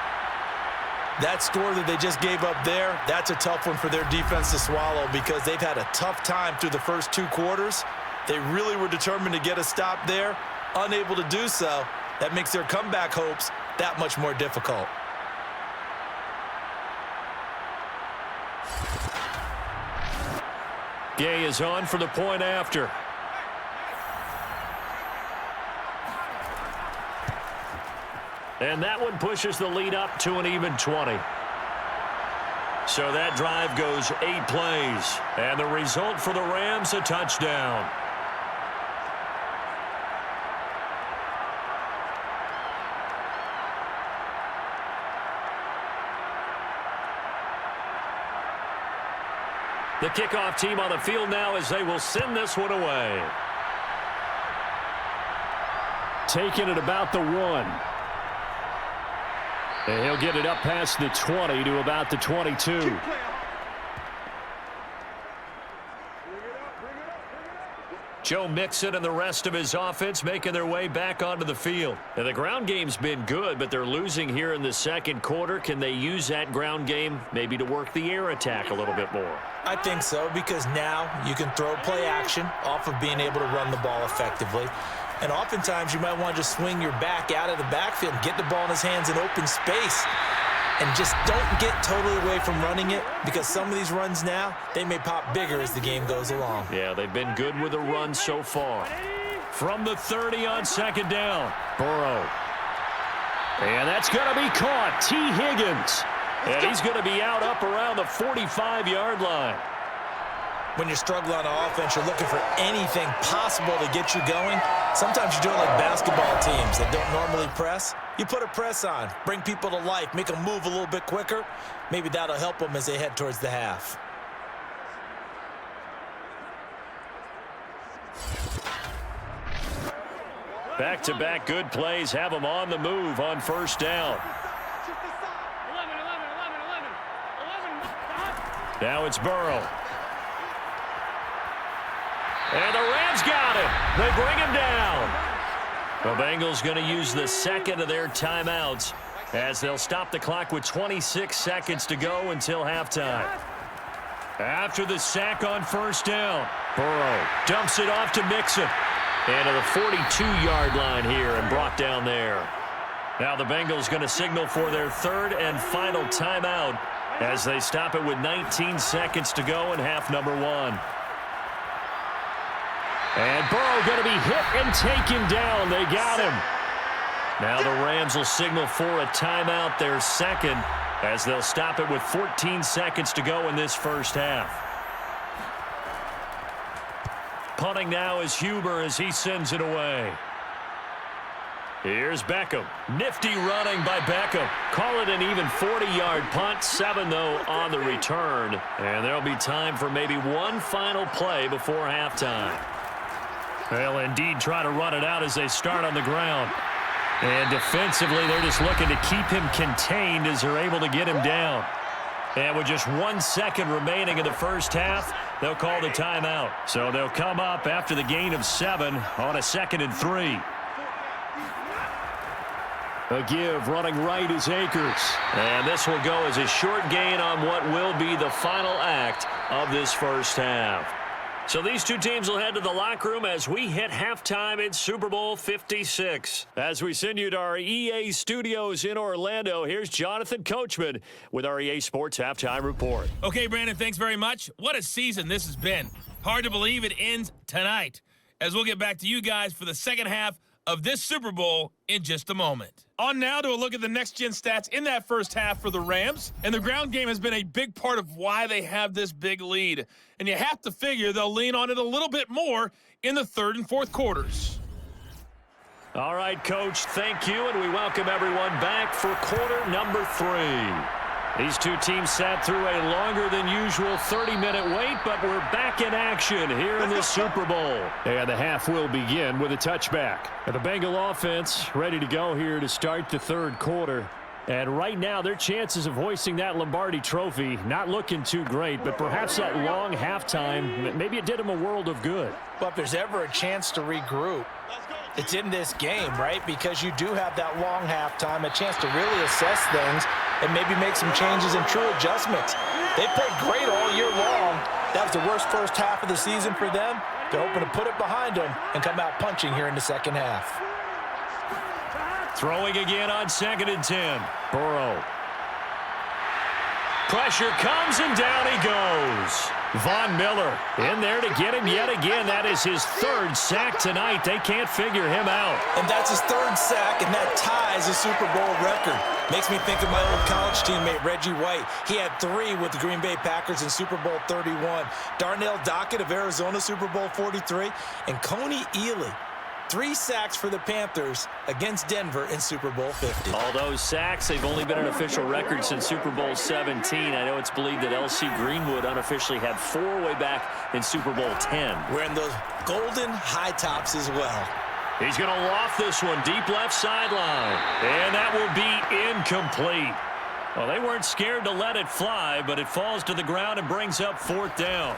[SPEAKER 3] That score that they just gave up there, that's a tough one for their defense to swallow because they've had a tough time through the first 2 quarters. They really were determined to get a stop there, unable to do so. That makes their comeback hopes that much more difficult.
[SPEAKER 2] Gay is on for the point after. And that one pushes the lead up to an even 20. So that drive goes 8 plays. And the result for the Rams, a touchdown. The kickoff team on the field now as they will send this one away.
[SPEAKER 4] Taking it about the 1. And he'll get it up past the 20 to about the 22.
[SPEAKER 2] Joe Mixon and the rest of his offense making their way back onto the field. And the ground game's been good, but they're losing here in the second quarter. Can they use that ground game maybe to work the air attack a little bit more?
[SPEAKER 3] I think so, because now you can throw play action off of being able to run the ball effectively. And oftentimes you might want to just swing your back out of the backfield, get the ball in his hands in open space, and just don't get totally away from running it, because some of these runs now, they may pop bigger as the game goes along.
[SPEAKER 2] Yeah, they've been good with the run so far. From the 30 on second down, Burrow.
[SPEAKER 4] And that's going to be caught. T. Higgins.
[SPEAKER 2] And he's going to be out up around the 45-yard line.
[SPEAKER 3] When you're struggling on offense, you're looking for anything possible to get you going. Sometimes you're doing like basketball teams that don't normally press. You put a press on, bring people to life, make them move a little bit quicker. Maybe that'll help them as they head towards the half.
[SPEAKER 2] Back-to-back good plays have them on the move on first down. Now it's Burrow. And the Rams got him. They bring him down. The Bengals going to use the second of their timeouts as they'll stop the clock with 26 seconds to go until halftime. After the sack on first down, Burrow dumps it off to Mixon. And to the 42-yard line here and brought down there. Now the Bengals going to signal for their third and final timeout as they stop it with 19 seconds to go in half number 1.
[SPEAKER 4] And Burrow going to be hit and taken down. They got him.
[SPEAKER 2] Now the Rams will signal for a timeout, their second, as they'll stop it with 14 seconds to go in this first half. Punting now is Huber as he sends it away. Here's Beckham. Nifty running by Beckham. Call it an even 40-yard punt. 7, though, on the return. And there'll be time for maybe one final play before halftime. They'll indeed try to run it out as they start on the ground. And defensively, they're just looking to keep him contained as they're able to get him down. And with just 1 second remaining in the first half, they'll call the timeout. So they'll come up after the gain of 7 on a 2nd and 3.
[SPEAKER 4] A give running right is Akers.
[SPEAKER 2] And this will go as a short gain on what will be the final act of this first half. So these two teams will head to the locker room as we hit halftime in Super Bowl 56. As we send you to our EA studios in Orlando, here's Jonathan Coachman with our EA Sports Halftime Report.
[SPEAKER 6] Okay, Brandon, thanks very much. What a season this has been. Hard to believe it ends tonight, as we'll get back to you guys for the second half of this Super Bowl in just a moment. On now to a look at the next-gen stats in that first half for the Rams. And the ground game has been a big part of why they have this big lead. And you have to figure they'll lean on it a little bit more in the third and fourth quarters.
[SPEAKER 2] All right, Coach, thank you, and we welcome everyone back for quarter number 3. These two teams sat through a longer than usual 30-minute wait, but we're back in action here in the Super Bowl.
[SPEAKER 4] And the half will begin with a touchback. And the Bengal offense ready to go here to start the third quarter. And right now, their chances of hoisting that Lombardi trophy not looking too great, but perhaps that long halftime, maybe it did them a world of good.
[SPEAKER 3] Well, if there's ever a chance to regroup, it's in this game, right? Because you do have that long halftime, a chance to really assess things and maybe make some changes and true adjustments. They played great all year long. That was the worst first half of the season for them. They're hoping to put it behind them and come out punching here in the second half.
[SPEAKER 2] Throwing again on 2nd and 10. Burrow. Pressure comes and down he goes. Von Miller in there to get him yet again. That is his 3rd sack tonight. They can't figure him out.
[SPEAKER 3] And that's his 3rd sack, and that ties a Super Bowl record. Makes me think of my old college teammate, Reggie White. He had 3 with the Green Bay Packers in Super Bowl 31. Darnell Dockett of Arizona, Super Bowl 43. And Coney Ealy, 3 sacks for the Panthers against Denver in Super Bowl 50.
[SPEAKER 2] All those sacks, they've only been an official record since Super Bowl 17. I know it's believed that L.C. Greenwood unofficially had 4 way back in Super Bowl 10.
[SPEAKER 3] Wearing those golden high tops as well.
[SPEAKER 2] He's going to loft this one deep left sideline. And that will be incomplete. Well, they weren't scared to let it fly, but it falls to the ground and brings up 4th down.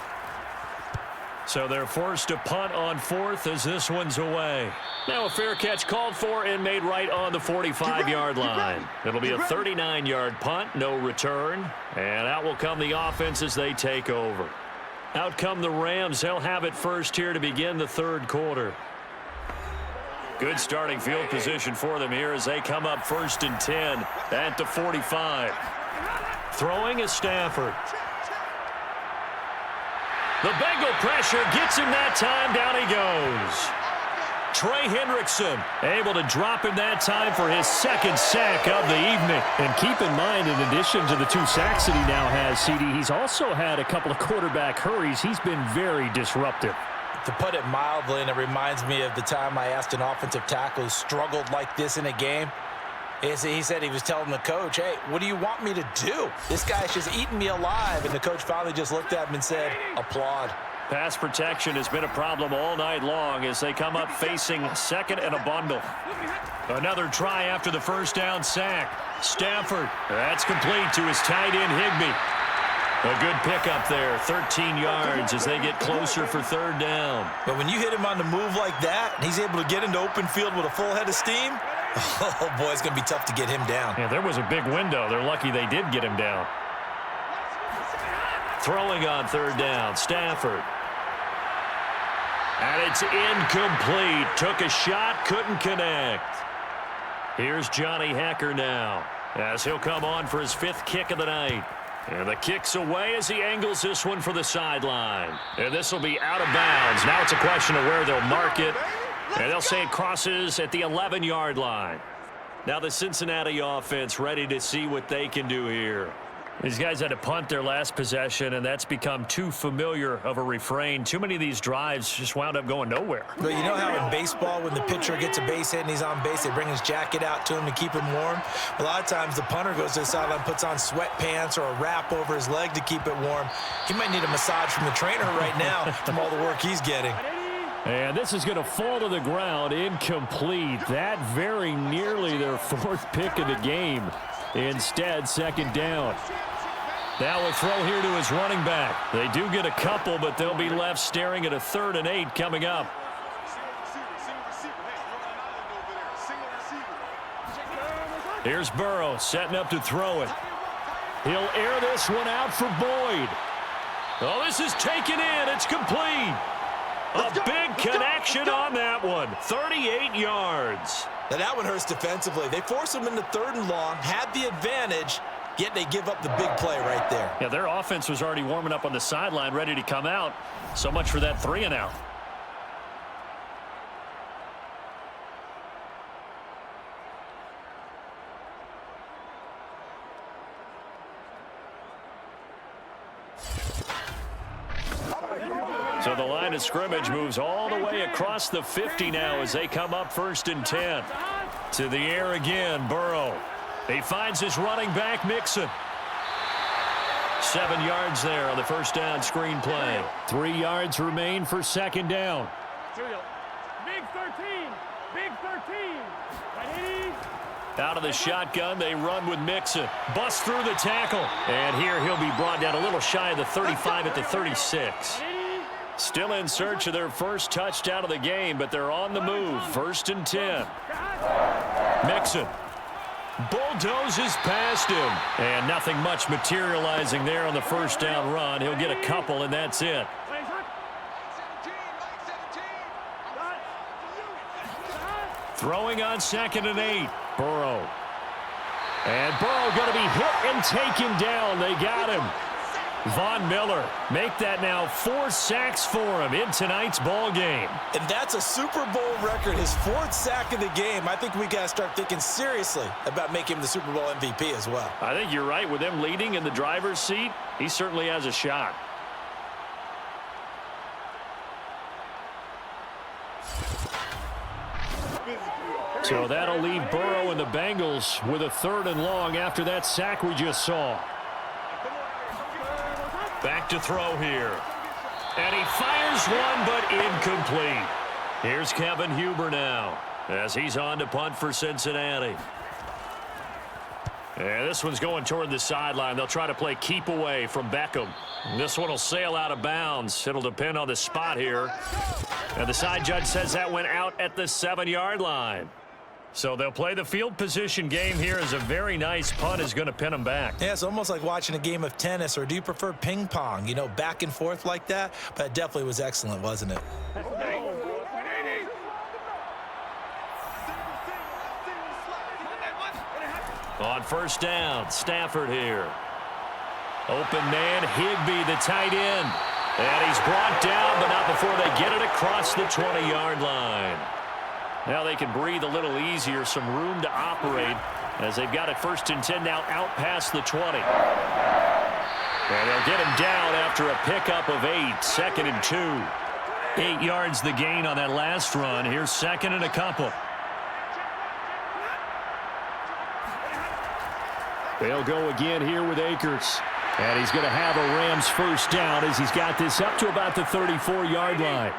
[SPEAKER 2] So they're forced to punt on 4th as this one's away. Now a fair catch called for and made right on the 45-yard line. It'll be a 39-yard punt, no return. And out will come the offense as they take over. Out come the Rams. They'll have it first here to begin the 3rd quarter. Good starting field position for them here as they come up 1st and 10 at the 45. Throwing is Stafford. The Bengal pressure gets him that time. Down he goes. Trey Hendrickson able to drop him that time for his 2nd sack of the evening.
[SPEAKER 4] And keep in mind, in addition to the 2 sacks that he now has, CD, he's also had a couple of quarterback hurries. He's been very disruptive.
[SPEAKER 3] To put it mildly, and it reminds me of the time I asked an offensive tackle who struggled like this in a game. He said he was telling the coach, hey, what do you want me to do? This guy's just eating me alive. And the coach finally just looked at him and said, applaud.
[SPEAKER 2] Pass protection has been a problem all night long as they come up facing 2nd and a bundle. Another try after the 1st down sack. Stafford, that's complete to his tight end Higbee. A good pickup there, 13 yards as they get closer for 3rd down.
[SPEAKER 3] But when you hit him on the move like that, and he's able to get into open field with a full head of steam, oh, boy, it's going to be tough to get him down.
[SPEAKER 2] Yeah, there was a big window. They're lucky they did get him down. Throwing on 3rd down, Stafford. And it's incomplete. Took a shot, couldn't connect. Here's Johnny Hekker now as he'll come on for his 5th kick of the night. And the kick's away as he angles this one for the sideline. And this will be out of bounds. Now it's a question of where they'll mark it. And they'll say it crosses at the 11-yard line. Now the Cincinnati offense ready to see what they can do here. These guys had to punt their last possession, and that's become too familiar of a refrain. Too many of these drives just wound up going nowhere.
[SPEAKER 3] But you know how in baseball, when the pitcher gets a base hit and he's on base, they bring his jacket out to him to keep him warm? A lot of times the punter goes to the sideline, puts on sweatpants or a wrap over his leg to keep it warm. He might need a massage from the trainer right now from all the work he's getting.
[SPEAKER 4] And this is going to fall to the ground, incomplete. That very nearly their 4th pick of the game. Instead, 2nd down. Now a throw here to his running back. They do get a couple, but they'll be left staring at a 3rd and 8 coming up. Here's Burrow setting up to throw it. He'll air this one out for Boyd. Oh, this is taken in. It's complete. A big connection on that one. 38 yards.
[SPEAKER 3] Now that one hurts defensively. They force him into 3rd and long, had the advantage, yet they give up the big play right there.
[SPEAKER 2] Yeah, their offense was already warming up on the sideline, ready to come out. So much for that 3 and out. So the line of scrimmage moves all the way across the 50 now as they come up 1st and 10. To the air again, Burrow. He finds his running back, Mixon. 7 yards there on the 1st down screen play.
[SPEAKER 4] 3 yards remain for 2nd down.
[SPEAKER 5] Big 13. Big 13. Right, 80.
[SPEAKER 2] Out of the shotgun, they run with Mixon. Bust through the tackle. And here he'll be brought down a little shy of the 35 at the 36. Still in search of their first touchdown of the game, but they're on the move. 1st and 10. Mixon bulldozes past him. And nothing much materializing there on the first down run. He'll get a couple, and that's it. Throwing on 2nd and 8. Burrow. And Burrow going to be hit and taken down. They got him. Von Miller make that now 4 sacks for him in tonight's ball game.
[SPEAKER 3] And that's a Super Bowl record, his 4th sack of the game. I think we got to start thinking seriously about making him the Super Bowl MVP as well.
[SPEAKER 2] I think you're right. With them leading in the driver's seat, he certainly has a shot. So that'll leave Burrow and the Bengals with a 3rd and long after that sack we just saw. Back to throw here. And he fires one, but incomplete. Here's Kevin Huber now as he's on to punt for Cincinnati. And this one's going toward the sideline. They'll try to play keep away from Beckham. This one will sail out of bounds. It'll depend on the spot here. And the side judge says that went out at the 7-yard line. So they'll play the field position game here as a very nice punt is going to pin them back.
[SPEAKER 3] Yeah, it's almost like watching a game of tennis, or do you prefer ping pong? You know, back and forth like that? But it definitely was excellent, wasn't it?
[SPEAKER 2] On 1st down, Stafford here. Open man, Higbee, the tight end. And he's brought down, but not before they get it across the 20-yard line. Now they can breathe a little easier, some room to operate as they've got it 1st and 10 now out past the 20. And they'll get him down after a pickup of 8, 2nd and 2. 8 yards the gain on that last run. Here's 2nd and a couple. They'll go again here with Akers. And he's going to have a Rams 1st down as he's got this up to about the 34-yard line.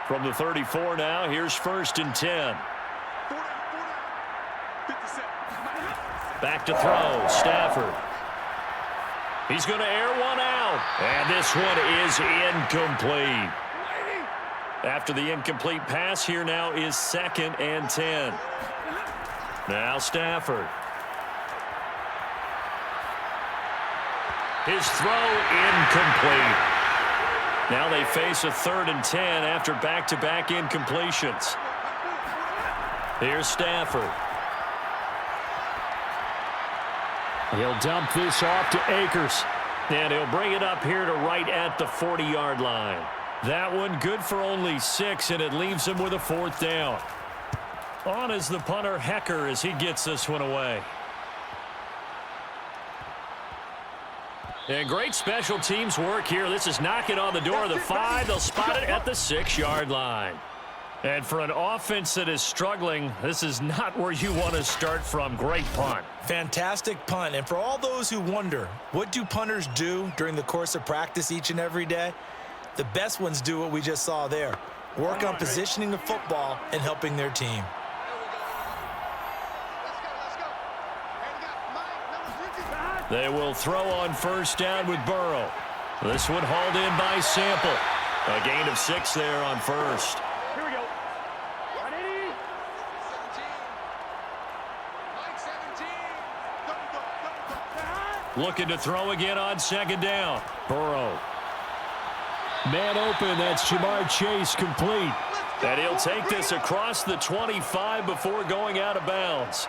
[SPEAKER 2] From the 34 now, here's 1st and 10. Back to throw, Stafford. He's going to air one out. And this one is incomplete. After the incomplete pass, here now is 2nd and 10. Now Stafford. His throw incomplete. Now they face a 3rd and 10 after back-to-back incompletions. Here's Stafford. He'll dump this off to Akers. And he'll bring it up here to right at the 40-yard line. That one good for only 6, and it leaves him with a 4th down. On is the punter Hecker as he gets this one away. And great special teams work here. This is knocking on the door of the 5. They'll spot it at the 6-yard line. And for an offense that is struggling, this is not where you want to start from. Great punt.
[SPEAKER 3] Fantastic punt. And for all those who wonder, what do punters do during the course of practice each and every day? The best ones do what we just saw there. Work on positioning the football and helping their team.
[SPEAKER 2] They will throw on 1st down with Burrow. This one hauled in by Sample. A gain of 6 there on 1st.
[SPEAKER 5] Here we go.
[SPEAKER 2] Looking to throw again on 2nd down. Burrow.
[SPEAKER 4] Man open, that's Jamar Chase, complete.
[SPEAKER 2] And he'll take this across the 25 before going out of bounds.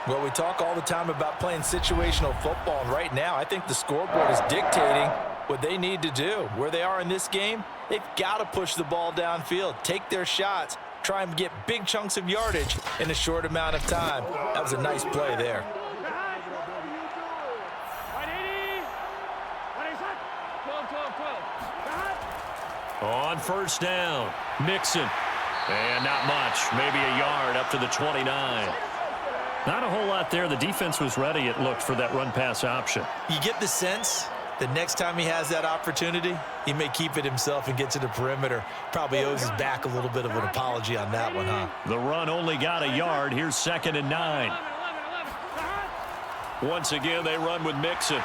[SPEAKER 3] Well, we talk all the time about playing situational football, and right now I think the scoreboard is dictating what they need to do. Where they are in this game, they've got to push the ball downfield, take their shots, try and get big chunks of yardage in a short amount of time. That was a nice play there.
[SPEAKER 2] On 1st down, Mixon. And not much, maybe a yard up to the 29. Not a whole lot there. The defense was ready, it looked, for that run-pass option.
[SPEAKER 3] You get the sense The next time he has that opportunity, he may keep it himself and get to the perimeter. Probably owes his back a little bit of an apology on that one, huh?
[SPEAKER 2] The run only got a yard. Here's 2nd and 9. Once again, they run with Mixon.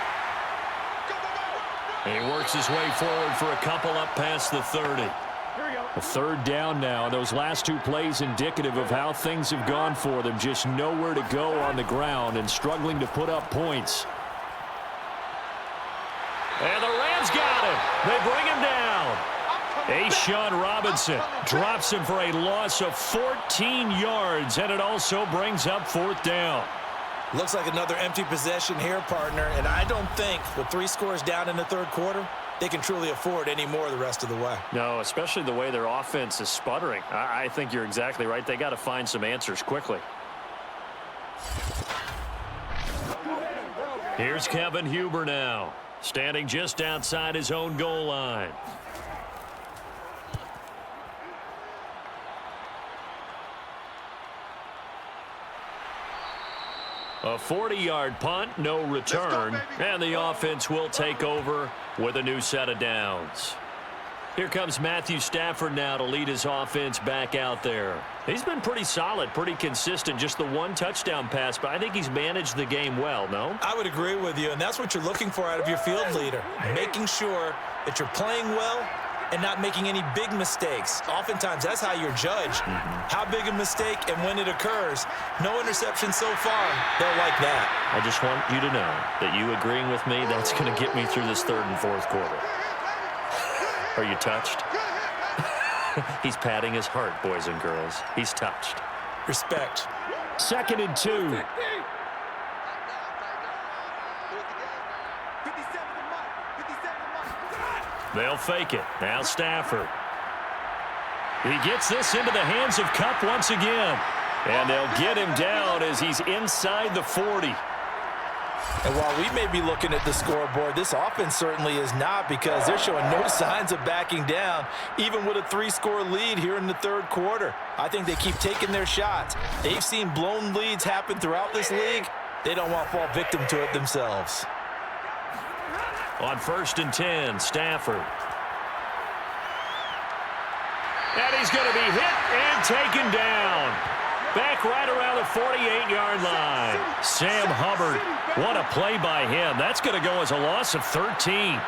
[SPEAKER 2] He works his way forward for a couple up past the 30.
[SPEAKER 4] A 3rd down now. Those last 2 plays indicative of how things have gone for them. Just nowhere to go on the ground and struggling to put up points. And the Rams got him. They bring him down. A'Shawn Robinson drops him for a loss of 14 yards, and it also brings up 4th down.
[SPEAKER 3] Looks like another empty possession here, partner, and I don't think with 3 scores down in the 3rd quarter, they can truly afford any more the rest of the way.
[SPEAKER 2] No, especially the way their offense is sputtering. I think you're exactly right. They got to find some answers quickly. Here's Kevin Huber now, standing just outside his own goal line. A 40-yard punt, no return, and the offense will take over with a new set of downs. Here comes Matthew Stafford now to lead his offense back out there. He's been pretty solid, pretty consistent, just the 1 touchdown pass, but I think he's managed the game well, no?
[SPEAKER 3] I would agree with you, and that's what you're looking for out of your field leader, making sure that you're playing well and not making any big mistakes. Oftentimes, that's how you're judged. How big a mistake and when it occurs. No interception so far. They'll like that.
[SPEAKER 2] I just want you to know that you agreeing with me, that's going to get me through this 3rd and 4th quarter. Are you touched? He's patting his heart, boys and girls. He's touched.
[SPEAKER 3] Respect.
[SPEAKER 4] 2nd and 2.
[SPEAKER 2] They'll fake it. Now Stafford. He gets this into the hands of Kupp once again. And they'll get him down as he's inside the 40.
[SPEAKER 3] And while we may be looking at the scoreboard, this offense certainly is not, because they're showing no signs of backing down, even with a 3-score lead here in the 3rd quarter. I think they keep taking their shots. They've seen blown leads happen throughout this league. They don't want to fall victim to it themselves.
[SPEAKER 2] On 1st and 10, Stafford. And he's going to be hit and taken down. Back right around the 48-yard line. Sam Hubbard, what a play by him. That's going to go as a loss of 13.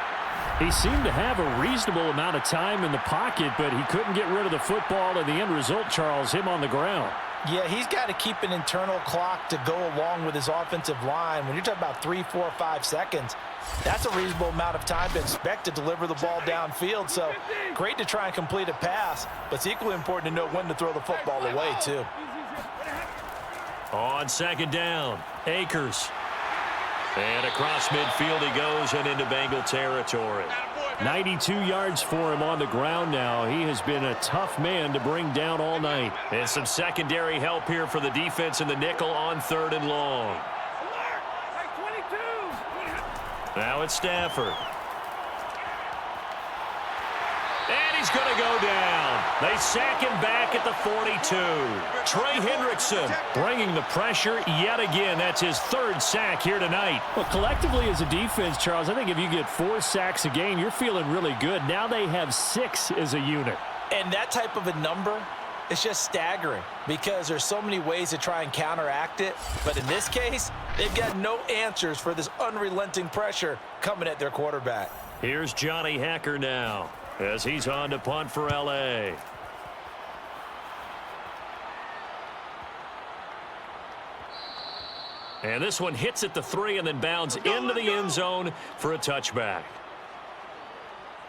[SPEAKER 4] He seemed to have a reasonable amount of time in the pocket, but he couldn't get rid of the football, and the end result, Charles, him on the ground.
[SPEAKER 3] Yeah, he's got to keep an internal clock to go along with his offensive line. When you're talking about 3, 4, 5 seconds, that's a reasonable amount of time to expect to deliver the ball downfield. So great to try and complete a pass, but it's equally important to know when to throw the football away, too.
[SPEAKER 2] On 2nd down, Akers. And across midfield he goes and into Bengal territory.
[SPEAKER 4] 92 yards for him on the ground now. He has been a tough man to bring down all night.
[SPEAKER 2] And some secondary help here for the defense in the nickel on 3rd and long. Now it's Stafford. And he's going to go down. They sack him back at the 42. Trey Hendrickson bringing the pressure yet again. That's his 3rd sack here tonight.
[SPEAKER 4] Well, collectively as a defense, Charles, I think if you get 4 sacks a game, you're feeling really good. Now they have 6 as a unit.
[SPEAKER 3] And that type of a number, it's just staggering because there's so many ways to try and counteract it. But in this case, they've got no answers for this unrelenting pressure coming at their quarterback.
[SPEAKER 2] Here's Johnny Hacker now as he's on to punt for L.A. And this one hits at the 3 and then bounds into the end zone for a touchback.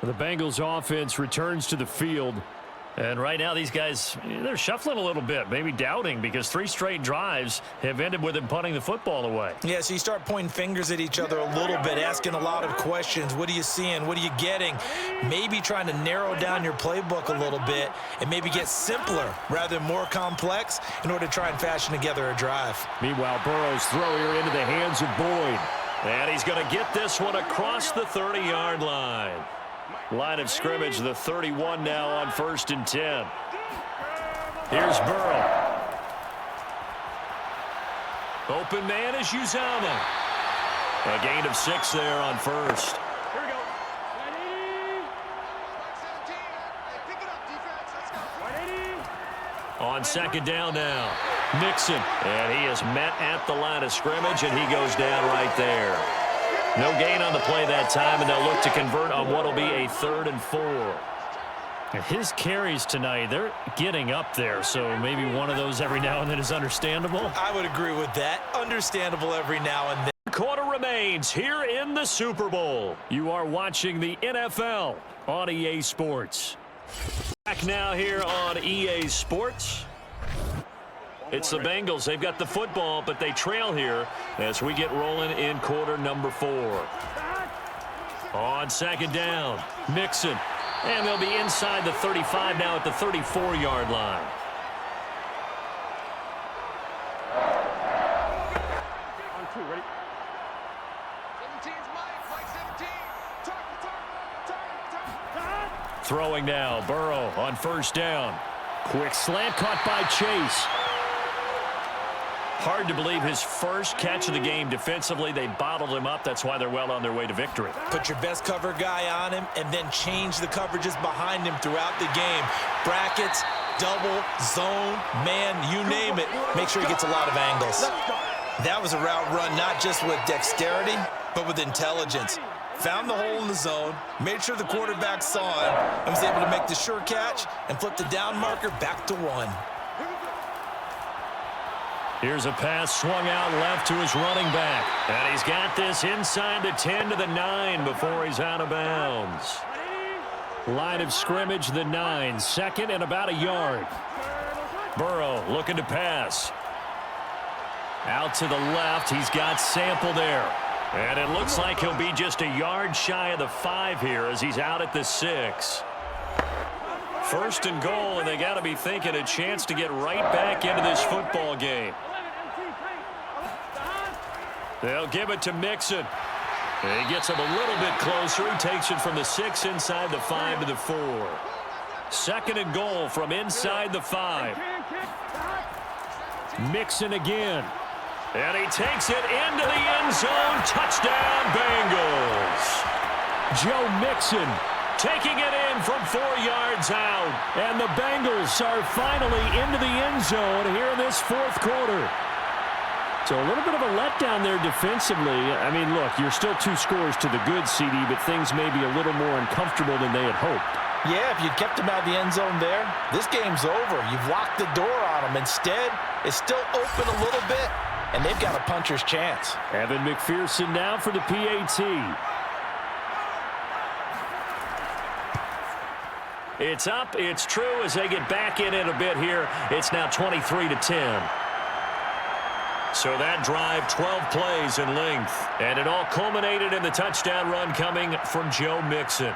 [SPEAKER 4] The Bengals offense returns to the field.
[SPEAKER 2] And right now these guys, they're shuffling a little bit, maybe doubting, because 3 straight drives have ended with them punting the football away.
[SPEAKER 3] Yeah, so you start pointing fingers at each other a little bit, asking a lot of questions. What are you seeing? What are you getting? Maybe trying to narrow down your playbook a little bit and maybe get simpler rather than more complex in order to try and fashion together a drive.
[SPEAKER 4] Meanwhile, Burrow's throw here into the hands of Boyd.
[SPEAKER 2] And he's going to get this one across the 30-yard line. Line of scrimmage, the 31 now on 1st and 10. Here's Burrow. Open man is Uzama. A gain of 6 there on 1st. On second down now, Mixon. And he is met at the line of scrimmage, and he goes down right there. No gain on the play that time, and they'll look to convert on what will be a 3rd and 4.
[SPEAKER 4] His carries tonight, they're getting up there, so maybe one of those every now and then is understandable.
[SPEAKER 3] I would agree with that. Understandable every now and then.
[SPEAKER 2] Quarter remains here in the Super Bowl.
[SPEAKER 4] You are watching the NFL on EA Sports.
[SPEAKER 2] Back now here on EA Sports. It's the Bengals. They've got the football, but they trail here as we get rolling in quarter number 4. On second down, Mixon. And they'll be inside the 35 now at the 34-yard line.
[SPEAKER 5] On 2, ready? 17's Mike, Mike 17. Target.
[SPEAKER 4] Throwing now, Burrow on first down. Quick slant caught by Chase.
[SPEAKER 2] Hard to believe his first catch of the game defensively. They bottled him up. That's why they're well on their way to victory.
[SPEAKER 3] Put your best cover guy on him and then change the coverages behind him throughout the game. Brackets, double, zone, man, you name it. Make sure he gets a lot of angles. That was a route run not just with dexterity, but with intelligence. Found the hole in the zone, made sure the quarterback saw him, and was able to make the sure catch and flip the down marker back to 1.
[SPEAKER 2] Here's a pass swung out left to his running back. And he's got this inside the 10 to the 9 before he's out of bounds.
[SPEAKER 4] Line of scrimmage, the 9. Second and about a yard.
[SPEAKER 2] Burrow looking to pass. Out to the left. He's got Sample there. And it looks like he'll be just a yard shy of the 5 here as he's out at the 6. First and goal, and they got to be thinking a chance to get right back into this football game. They'll give it to Mixon. He gets him a little bit closer. He takes it from the 6 inside the 5 to the 4. Second and goal from inside the 5.
[SPEAKER 4] Mixon again.
[SPEAKER 2] And he takes it into the end zone. Touchdown, Bengals.
[SPEAKER 4] Joe Mixon
[SPEAKER 2] taking it in from 4 yards out.
[SPEAKER 4] And the Bengals are finally into the end zone here in this 4th quarter. So a little bit of a letdown there defensively. I mean, look, you're still 2 scores to the good, CD, but things may be a little more uncomfortable than they had hoped.
[SPEAKER 3] Yeah, if you'd kept him out of the end zone there, this game's over. You've locked the door on him. Instead, it's still open a little bit, and they've got a puncher's chance.
[SPEAKER 4] Evan McPherson now for the PAT.
[SPEAKER 2] It's up. It's true as they get back in it a bit here. It's now 23-10. So that drive, 12 plays in length. And it all culminated in the touchdown run coming from Joe Mixon.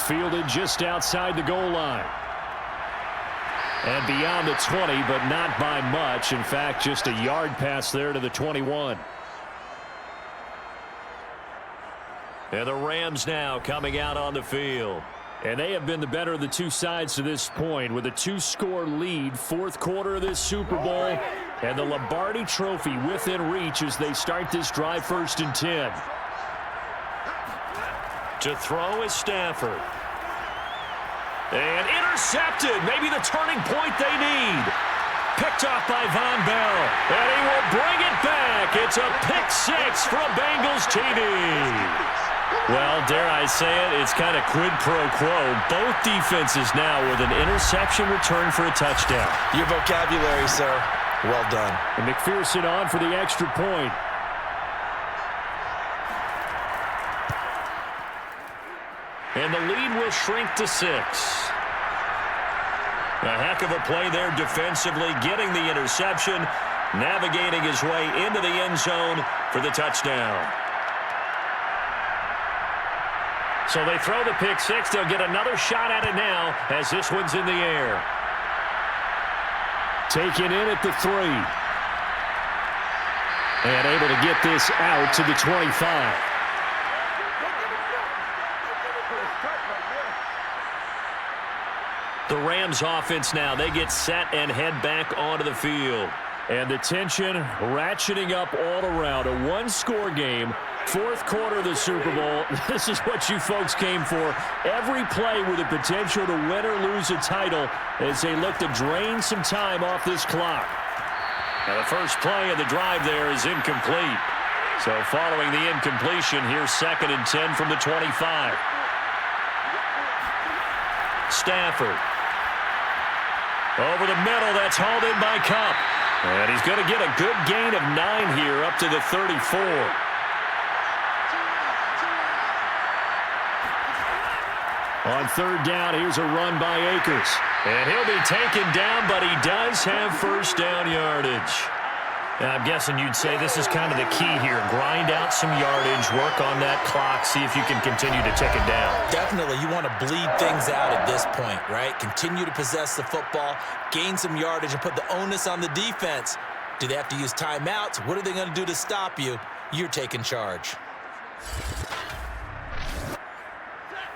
[SPEAKER 4] Fielded just outside the goal line. And beyond the 20, but not by much. In fact, just a yard pass there to the 21.
[SPEAKER 2] And the Rams now coming out on the field.
[SPEAKER 4] And they have been the better of the 2 sides to this point with a 2-score lead, 4th quarter of this Super Bowl, and the Lombardi Trophy within reach as they start this drive 1st and 10.
[SPEAKER 2] To throw is Stafford. And intercepted. Maybe the turning point they need. Picked off by Von Bell. And he will bring it back. It's a pick 6 for a Bengals TD. Well, dare I say it, it's kind of quid pro quo. Both defenses now with an interception return for a touchdown.
[SPEAKER 3] Your vocabulary, sir. Well done.
[SPEAKER 4] And McPherson on for the extra point.
[SPEAKER 2] And the lead will shrink to 6. A heck of a play there defensively, getting the interception, navigating his way into the end zone for the touchdown. So they throw the pick 6. They'll get another shot at it now as this one's in the air.
[SPEAKER 4] Taken in at the 3. And able to get this out to the 25.
[SPEAKER 2] The Rams offense now, they get set and head back onto the field.
[SPEAKER 4] And the tension ratcheting up all around. A one-score game, fourth quarter of the Super Bowl. This is what you folks came for. Every play with the potential to win or lose a title as they look to drain some time off this clock. Now the first play of the drive there is incomplete. So following the incompletion, here's 2nd and 10 from the 25. Stafford. Over the middle, that's hauled in by Kupp. And he's going to get a good gain of 9 here up to the 34. On 3rd down, here's a run by Akers. And he'll be taken down, but he does have first down yardage.
[SPEAKER 2] And I'm guessing you'd say this is kind of the key here. Grind out some yardage, work on that clock, see if you can continue to tick it down.
[SPEAKER 3] Definitely, you want to bleed things out at this point, right? Continue to possess the football, gain some yardage, and put the onus on the defense. Do they have to use timeouts? What are they going to do to stop you? You're taking charge.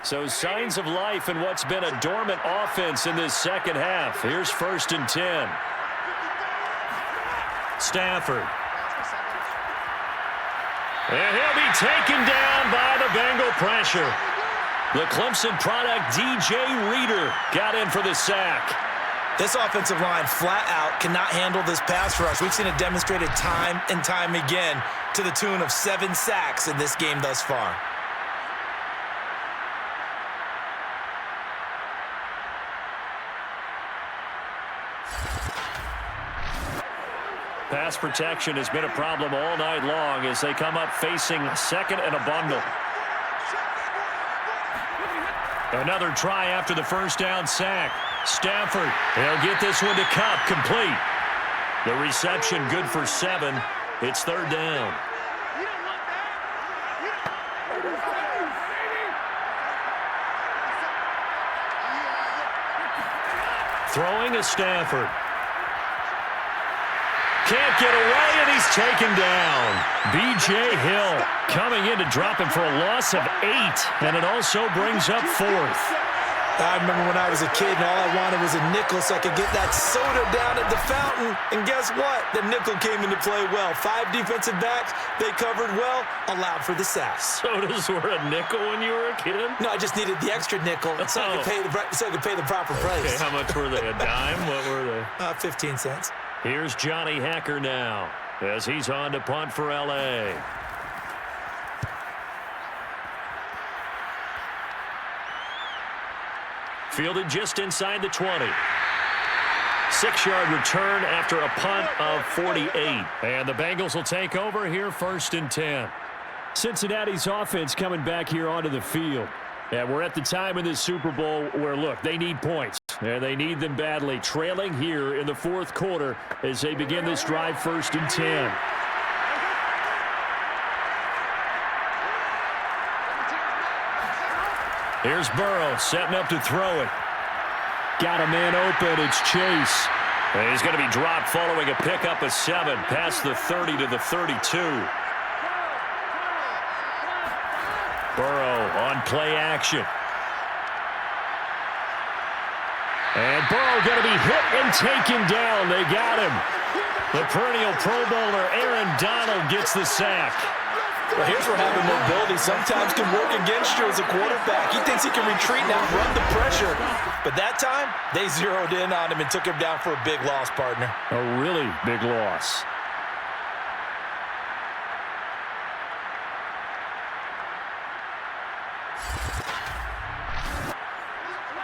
[SPEAKER 4] So signs of life in what's been a dormant offense in this second half. Here's 1st and 10. Stafford. And he'll be taken down by the Bengal pressure. The Clemson product, DJ Reader, got in for the sack.
[SPEAKER 3] This offensive line flat out cannot handle this pass rush. We've seen it demonstrated time and time again to the tune of 7 sacks in this game thus far.
[SPEAKER 4] Pass protection has been a problem all night long as they come up facing 2nd and a bundle. Another try after the first down sack. Stafford, he'll get this one to Kupp, complete. The reception good for 7. It's 3rd down. Throwing is Stafford. Can't get away, and he's taken down. B.J. Hill coming in to drop him for a loss of 8, and it also brings up 4th.
[SPEAKER 3] I remember when I was a kid and all I wanted was a nickel so I could get that soda down at the fountain. And guess what? The nickel came into play well. 5 defensive backs, they covered well, allowed for the sack.
[SPEAKER 4] Sodas were a nickel when you were a kid?
[SPEAKER 3] No, I just needed the extra nickel so I could pay the proper price.
[SPEAKER 4] Okay, how much were they? A dime? What were they?
[SPEAKER 3] 15 cents.
[SPEAKER 4] Here's Johnny Hacker now as he's on to punt for L.A. Fielded just inside the 20. 6-yard return after a punt of 48. And the Bengals will take over here 1st and 10. Cincinnati's offense coming back here onto the field. And we're at the time in this Super Bowl where, look, they need points. And they need them badly. Trailing here in the 4th quarter as they begin this drive 1st and 10. Here's Burrow setting up to throw it. Got a man open. It's Chase. And he's going to be dropped following a pickup of 7 past the 30 to the 32. Burrow on play action. And Burrow going to be hit and taken down. They got him. The perennial Pro Bowler Aaron Donald gets the sack.
[SPEAKER 3] Well, here's where having mobility sometimes can work against you as a quarterback. He thinks he can retreat now and run the pressure. But that time, they zeroed in on him and took him down for a big loss, partner.
[SPEAKER 4] A really big loss.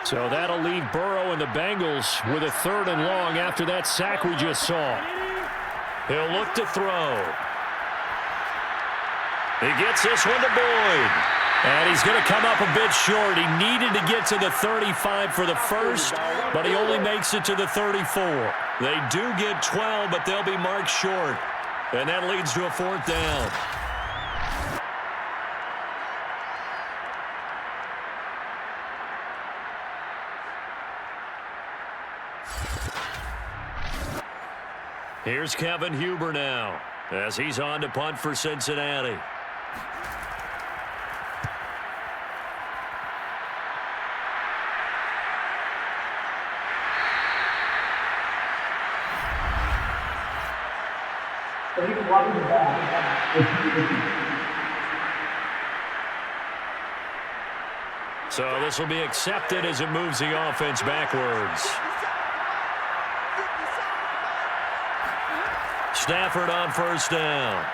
[SPEAKER 4] So that'll leave Burrow and the Bengals with a 3rd and long after that sack we just saw. He'll look to throw. He gets this one to Boyd. And he's going to come up a bit short. He needed to get to the 35 for the first, but he only makes it to the 34. They do get 12, but they'll be marked short. And that leads to a 4th down. Here's Kevin Huber now as he's on to punt for Cincinnati.
[SPEAKER 2] So this will be accepted as it moves the offense backwards. Stafford on first down.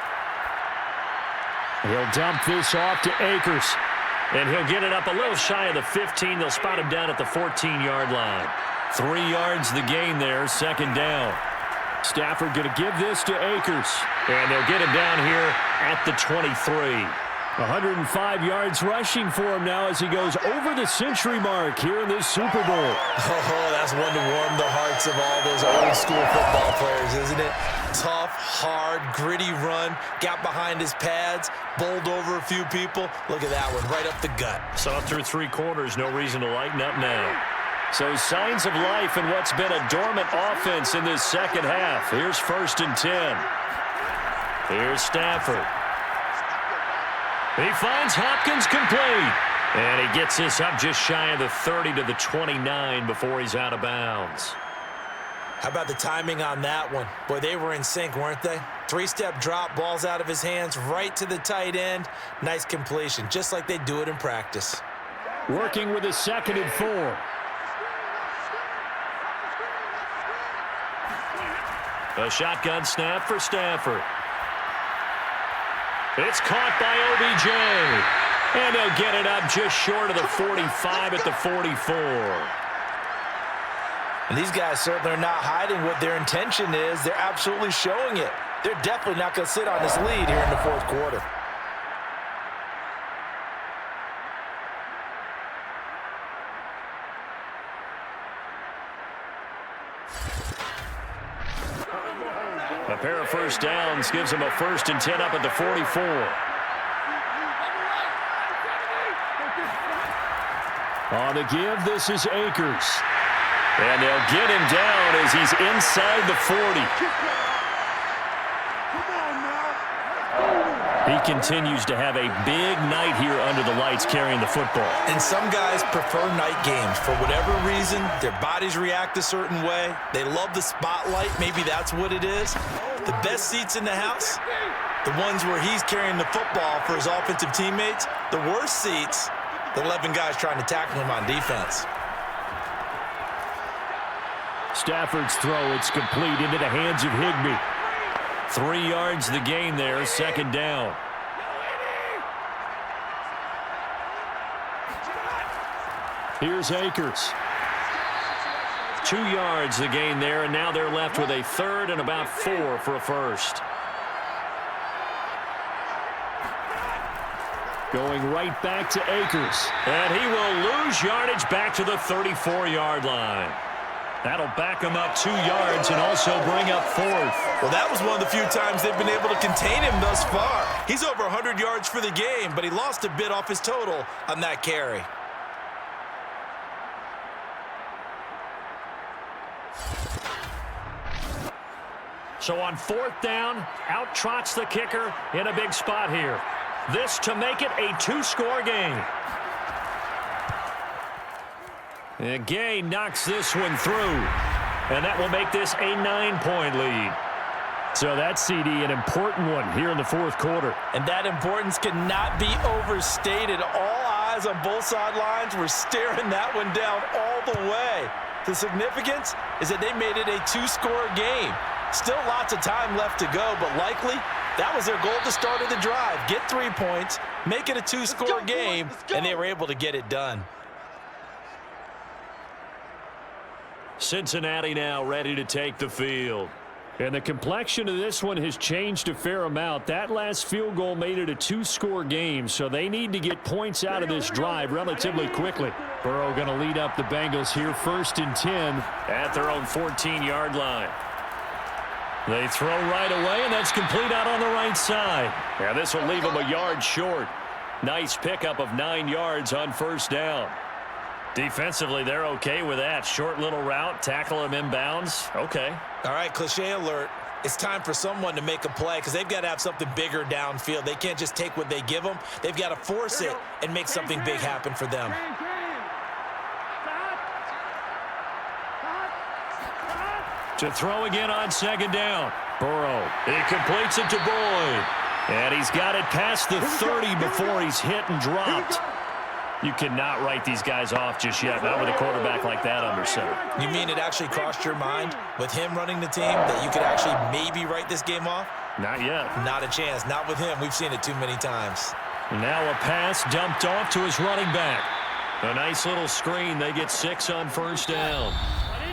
[SPEAKER 4] He'll dump this off to Akers.
[SPEAKER 2] And he'll get it up a little shy of the 15. They'll spot him down at the 14-yard line. 3 yards the gain there, second down.
[SPEAKER 4] Stafford going to give this to Akers.
[SPEAKER 2] And they'll get him down here at the 23.
[SPEAKER 4] 105 yards rushing for him now as he goes over the century mark here in this Super Bowl.
[SPEAKER 3] Oh, that's one to warm the hearts of all those old school football players, isn't it? Tough, hard, gritty run, got behind his pads, bowled over a few people. Look at that one, right up the gut.
[SPEAKER 2] Saw through 3 quarters, no reason to lighten up now. So signs of life in what's been a dormant offense in this second half. Here's 1st and 10. Here's Stafford. He finds Hopkins complete. And he gets this up just shy of the 30 to the 29 before he's out of bounds.
[SPEAKER 3] How about the timing on that one? Boy, they were in sync, weren't they? 3-step drop, ball's out of his hands, right to the tight end. Nice completion, just like they do it in practice.
[SPEAKER 4] Working with a 2nd and 4.
[SPEAKER 2] A shotgun snap for Stafford. It's caught by OBJ. And they'll get it up just short of the 45 at the 44.
[SPEAKER 3] And these guys certainly are not hiding what their intention is. They're absolutely showing it. They're definitely not going to sit on this lead here in the 4th quarter.
[SPEAKER 2] A pair of first downs gives them a 1st and 10 up at the 44.
[SPEAKER 4] On the give, this is Akers.
[SPEAKER 2] And they'll get him down as he's inside the 40. He continues to have a big night here under the lights carrying the football.
[SPEAKER 3] And some guys prefer night games. For whatever reason, their bodies react a certain way. They love the spotlight. Maybe that's what it is. The best seats in the house, the ones where he's carrying the football for his offensive teammates. The worst seats, the 11 guys trying to tackle him on defense.
[SPEAKER 4] Stafford's throw, it's complete into the hands of Higbee.
[SPEAKER 2] 3 yards the gain there, second down.
[SPEAKER 4] Here's Akers.
[SPEAKER 2] 2 yards the gain there, and now they're left with a 3rd and about 4 for a 1st.
[SPEAKER 4] Going right back to Akers.
[SPEAKER 2] And he will lose yardage back to the 34-yard line. That'll back him up 2 yards and also bring up 4th.
[SPEAKER 3] Well, that was one of the few times they've been able to contain him thus far. He's over 100 yards for the game, but he lost a bit off his total on that carry.
[SPEAKER 2] So on 4th down, out trots the kicker in a big spot here. This to make it a 2-score game. And Gay knocks this one through. And that will make this a 9-point lead.
[SPEAKER 4] So that CD, an important one here in the 4th quarter.
[SPEAKER 3] And that importance cannot be overstated. All eyes on both sidelines were staring that one down all the way. The significance is that they made it a 2-score game. Still lots of time left to go, but likely that was their goal at the start of the drive. Get 3 points, make it a 2-score game, and they were able to get it done.
[SPEAKER 2] Cincinnati now ready to take the field.
[SPEAKER 4] And the complexion of this one has changed a fair amount. That last field goal made it a 2-score game, so they need to get points out of this drive relatively quickly. Burrow going to lead up the Bengals here, 1st and 10.
[SPEAKER 2] At their own 14-yard line. They throw right away, and that's complete out on the right side. Yeah, this will leave them a yard short. Nice pickup of 9 yards on 1st down. Defensively, they're okay with that. Short little route, tackle him inbounds. Okay.
[SPEAKER 3] All right, cliche alert. It's time for someone to make a play because they've got to have something bigger downfield. They can't just take what they give them. They've got to force it and make something big happen for them.
[SPEAKER 2] To throw again on 2nd down. Burrow. He completes it to Boyd. And he's got it past the 30 before he's hit and dropped. You cannot write these guys off just yet, not with a quarterback like that under center.
[SPEAKER 3] You mean it actually crossed your mind with him running the team that you could actually maybe write this game off?
[SPEAKER 2] Not yet.
[SPEAKER 3] Not a chance. Not with him. We've seen it too many times.
[SPEAKER 2] Now a pass dumped off to his running back. A nice little screen. They get 6 on first down.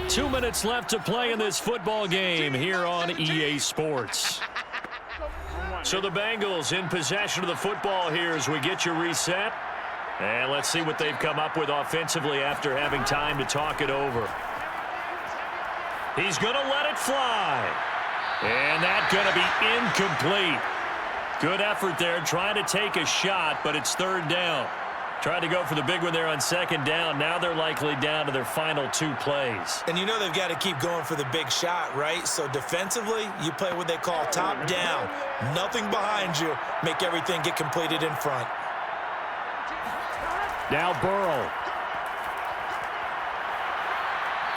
[SPEAKER 2] 2 minutes left to play in this football game here on EA Sports. So the Bengals in possession of the football here as we get you reset. And let's see what they've come up with offensively after having time to talk it over. He's going to let it fly. And that's going to be incomplete. Good effort there trying to take a shot, but it's third down. Tried to go for the big one there on second down. Now they're likely down to their final 2 plays.
[SPEAKER 3] And you know they've got to keep going for the big shot, right? So defensively, you play what they call top down. Nothing behind you. Make everything get completed in front.
[SPEAKER 4] Now Burrow.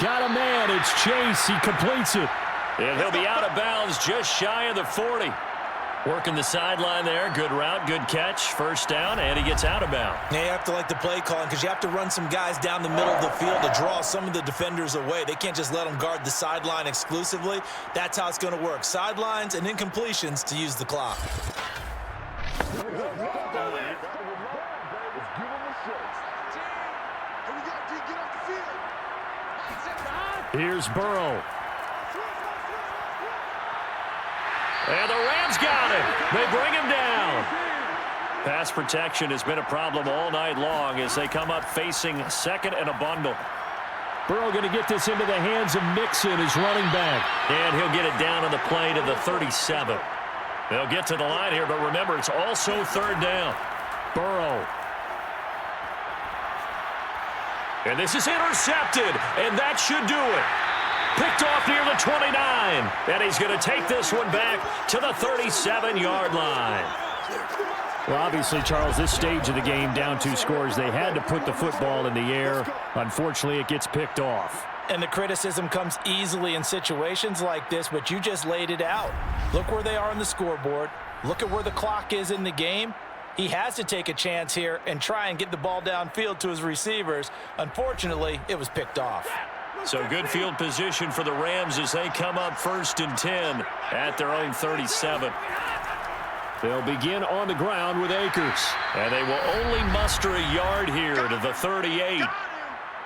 [SPEAKER 4] Got a man. It's Chase. He completes it.
[SPEAKER 2] And he'll be out of bounds just shy of the 40. Working the sideline there. Good route, good catch. First down, and he gets out of bounds.
[SPEAKER 3] Now you have to like the play calling because you have to run some guys down the middle of the field to draw some of the defenders away. They can't just let them guard the sideline exclusively. That's how it's going to work. Sidelines and incompletions to use the clock.
[SPEAKER 4] Here's Burrow.
[SPEAKER 2] And the Rams got him. They bring him down. Pass protection has been a problem all night long as they come up facing second and a bundle.
[SPEAKER 4] Burrow going to get this into the hands of Mixon, his running back.
[SPEAKER 2] And he'll get it down on the play to the 37. They'll get to the line here, but remember, it's also third down.
[SPEAKER 4] Burrow.
[SPEAKER 2] And this is intercepted, and that should do it. Picked off near the 29, and he's going to take this one back to the 37-yard line.
[SPEAKER 4] Well, obviously, Charles, this stage of the game, down 2 scores, they had to put the football in the air. Unfortunately, it gets picked off.
[SPEAKER 3] And the criticism comes easily in situations like this, but you just laid it out. Look where they are on the scoreboard. Look at where the clock is in the game. He has to take a chance here and try and get the ball downfield to his receivers. Unfortunately, it was picked off.
[SPEAKER 2] So good field position for the Rams as they come up 1st and 10 at their own 37.
[SPEAKER 4] They'll begin on the ground with Akers.
[SPEAKER 2] And they will only muster a yard here to the 38.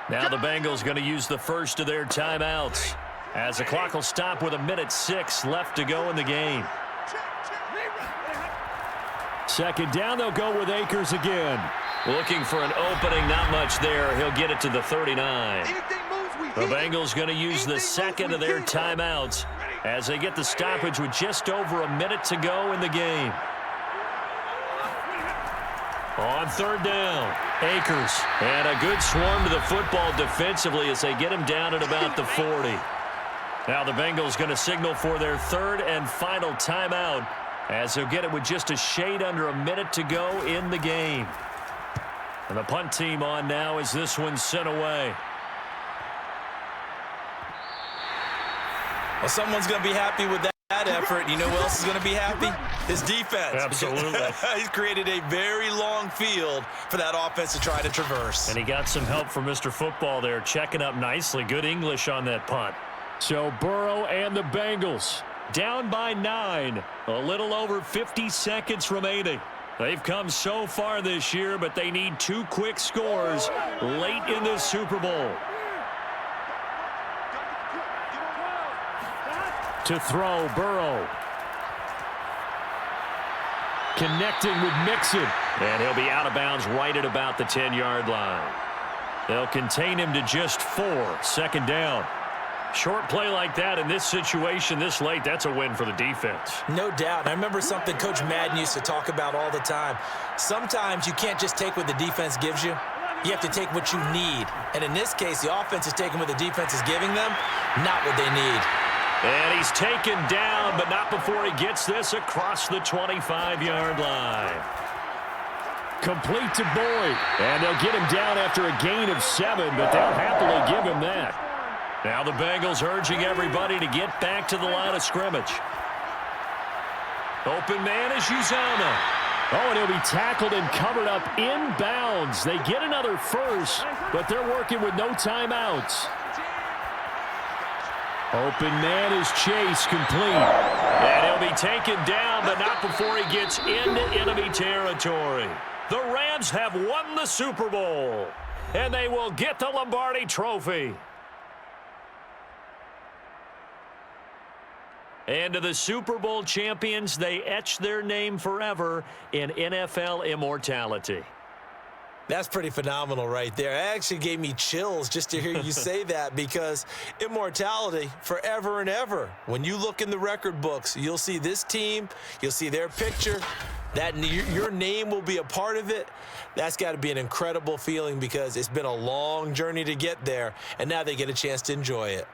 [SPEAKER 2] Now the Bengals going to use the first of their timeouts as the clock will stop with 1:06 left to go in the game.
[SPEAKER 4] Second down, they'll go with Akers again.
[SPEAKER 2] Looking for an opening, not much there. He'll get it to the 39. The Bengals going to use the second of their timeouts as they get the stoppage with just over 1 minute to go in the game. On third down, Akers. And a good swarm to the football defensively as they get him down at about the 40. Now the Bengals going to signal for their third and final timeout as they'll get it with just a shade under 1 minute to go in the game. And the punt team on now as this one's sent away.
[SPEAKER 3] Well, someone's going to be happy with that effort. You know who else is going to be happy? His defense.
[SPEAKER 2] Absolutely.
[SPEAKER 3] He's created a very long field for that offense to try to traverse.
[SPEAKER 2] And he got some help from Mr. Football there, checking up nicely. Good English on that punt.
[SPEAKER 4] So Burrow and the Bengals down by 9. A little over 50 seconds remaining. They've come so far this year, but they need 2 quick scores late in this Super Bowl. To throw, Burrow. Connecting with Mixon.
[SPEAKER 2] And he'll be out of bounds right at about the 10-yard line. They'll contain him to just 4. Second down. Short play like that in this situation this late, that's a win for the defense.
[SPEAKER 3] No doubt. I remember something Coach Madden used to talk about all the time. Sometimes you can't just take what the defense gives you. You have to take what you need. And in this case, the offense is taking what the defense is giving them, not what they need.
[SPEAKER 2] And he's taken down, but not before he gets this across the 25-yard line.
[SPEAKER 4] Complete to Boyd. And they'll get him down after a gain of 7, but they'll happily give him that.
[SPEAKER 2] Now the Bengals urging everybody to get back to the line of scrimmage. Open man is Uzama.
[SPEAKER 4] Oh, and he'll be tackled and covered up inbounds. They get another first, but they're working with no timeouts. Open man is Chase, complete.
[SPEAKER 2] And he'll be taken down, but not before he gets into enemy territory. The Rams have won the Super Bowl, and they will get the Lombardi Trophy. And to the Super Bowl champions, they etch their name forever in NFL immortality.
[SPEAKER 3] That's pretty phenomenal right there. It actually gave me chills just to hear you say that, because immortality forever and ever. When you look in the record books, you'll see this team, you'll see their picture, that your name will be a part of it. That's got to be an incredible feeling, because it's been a long journey to get there, and now they get a chance to enjoy it.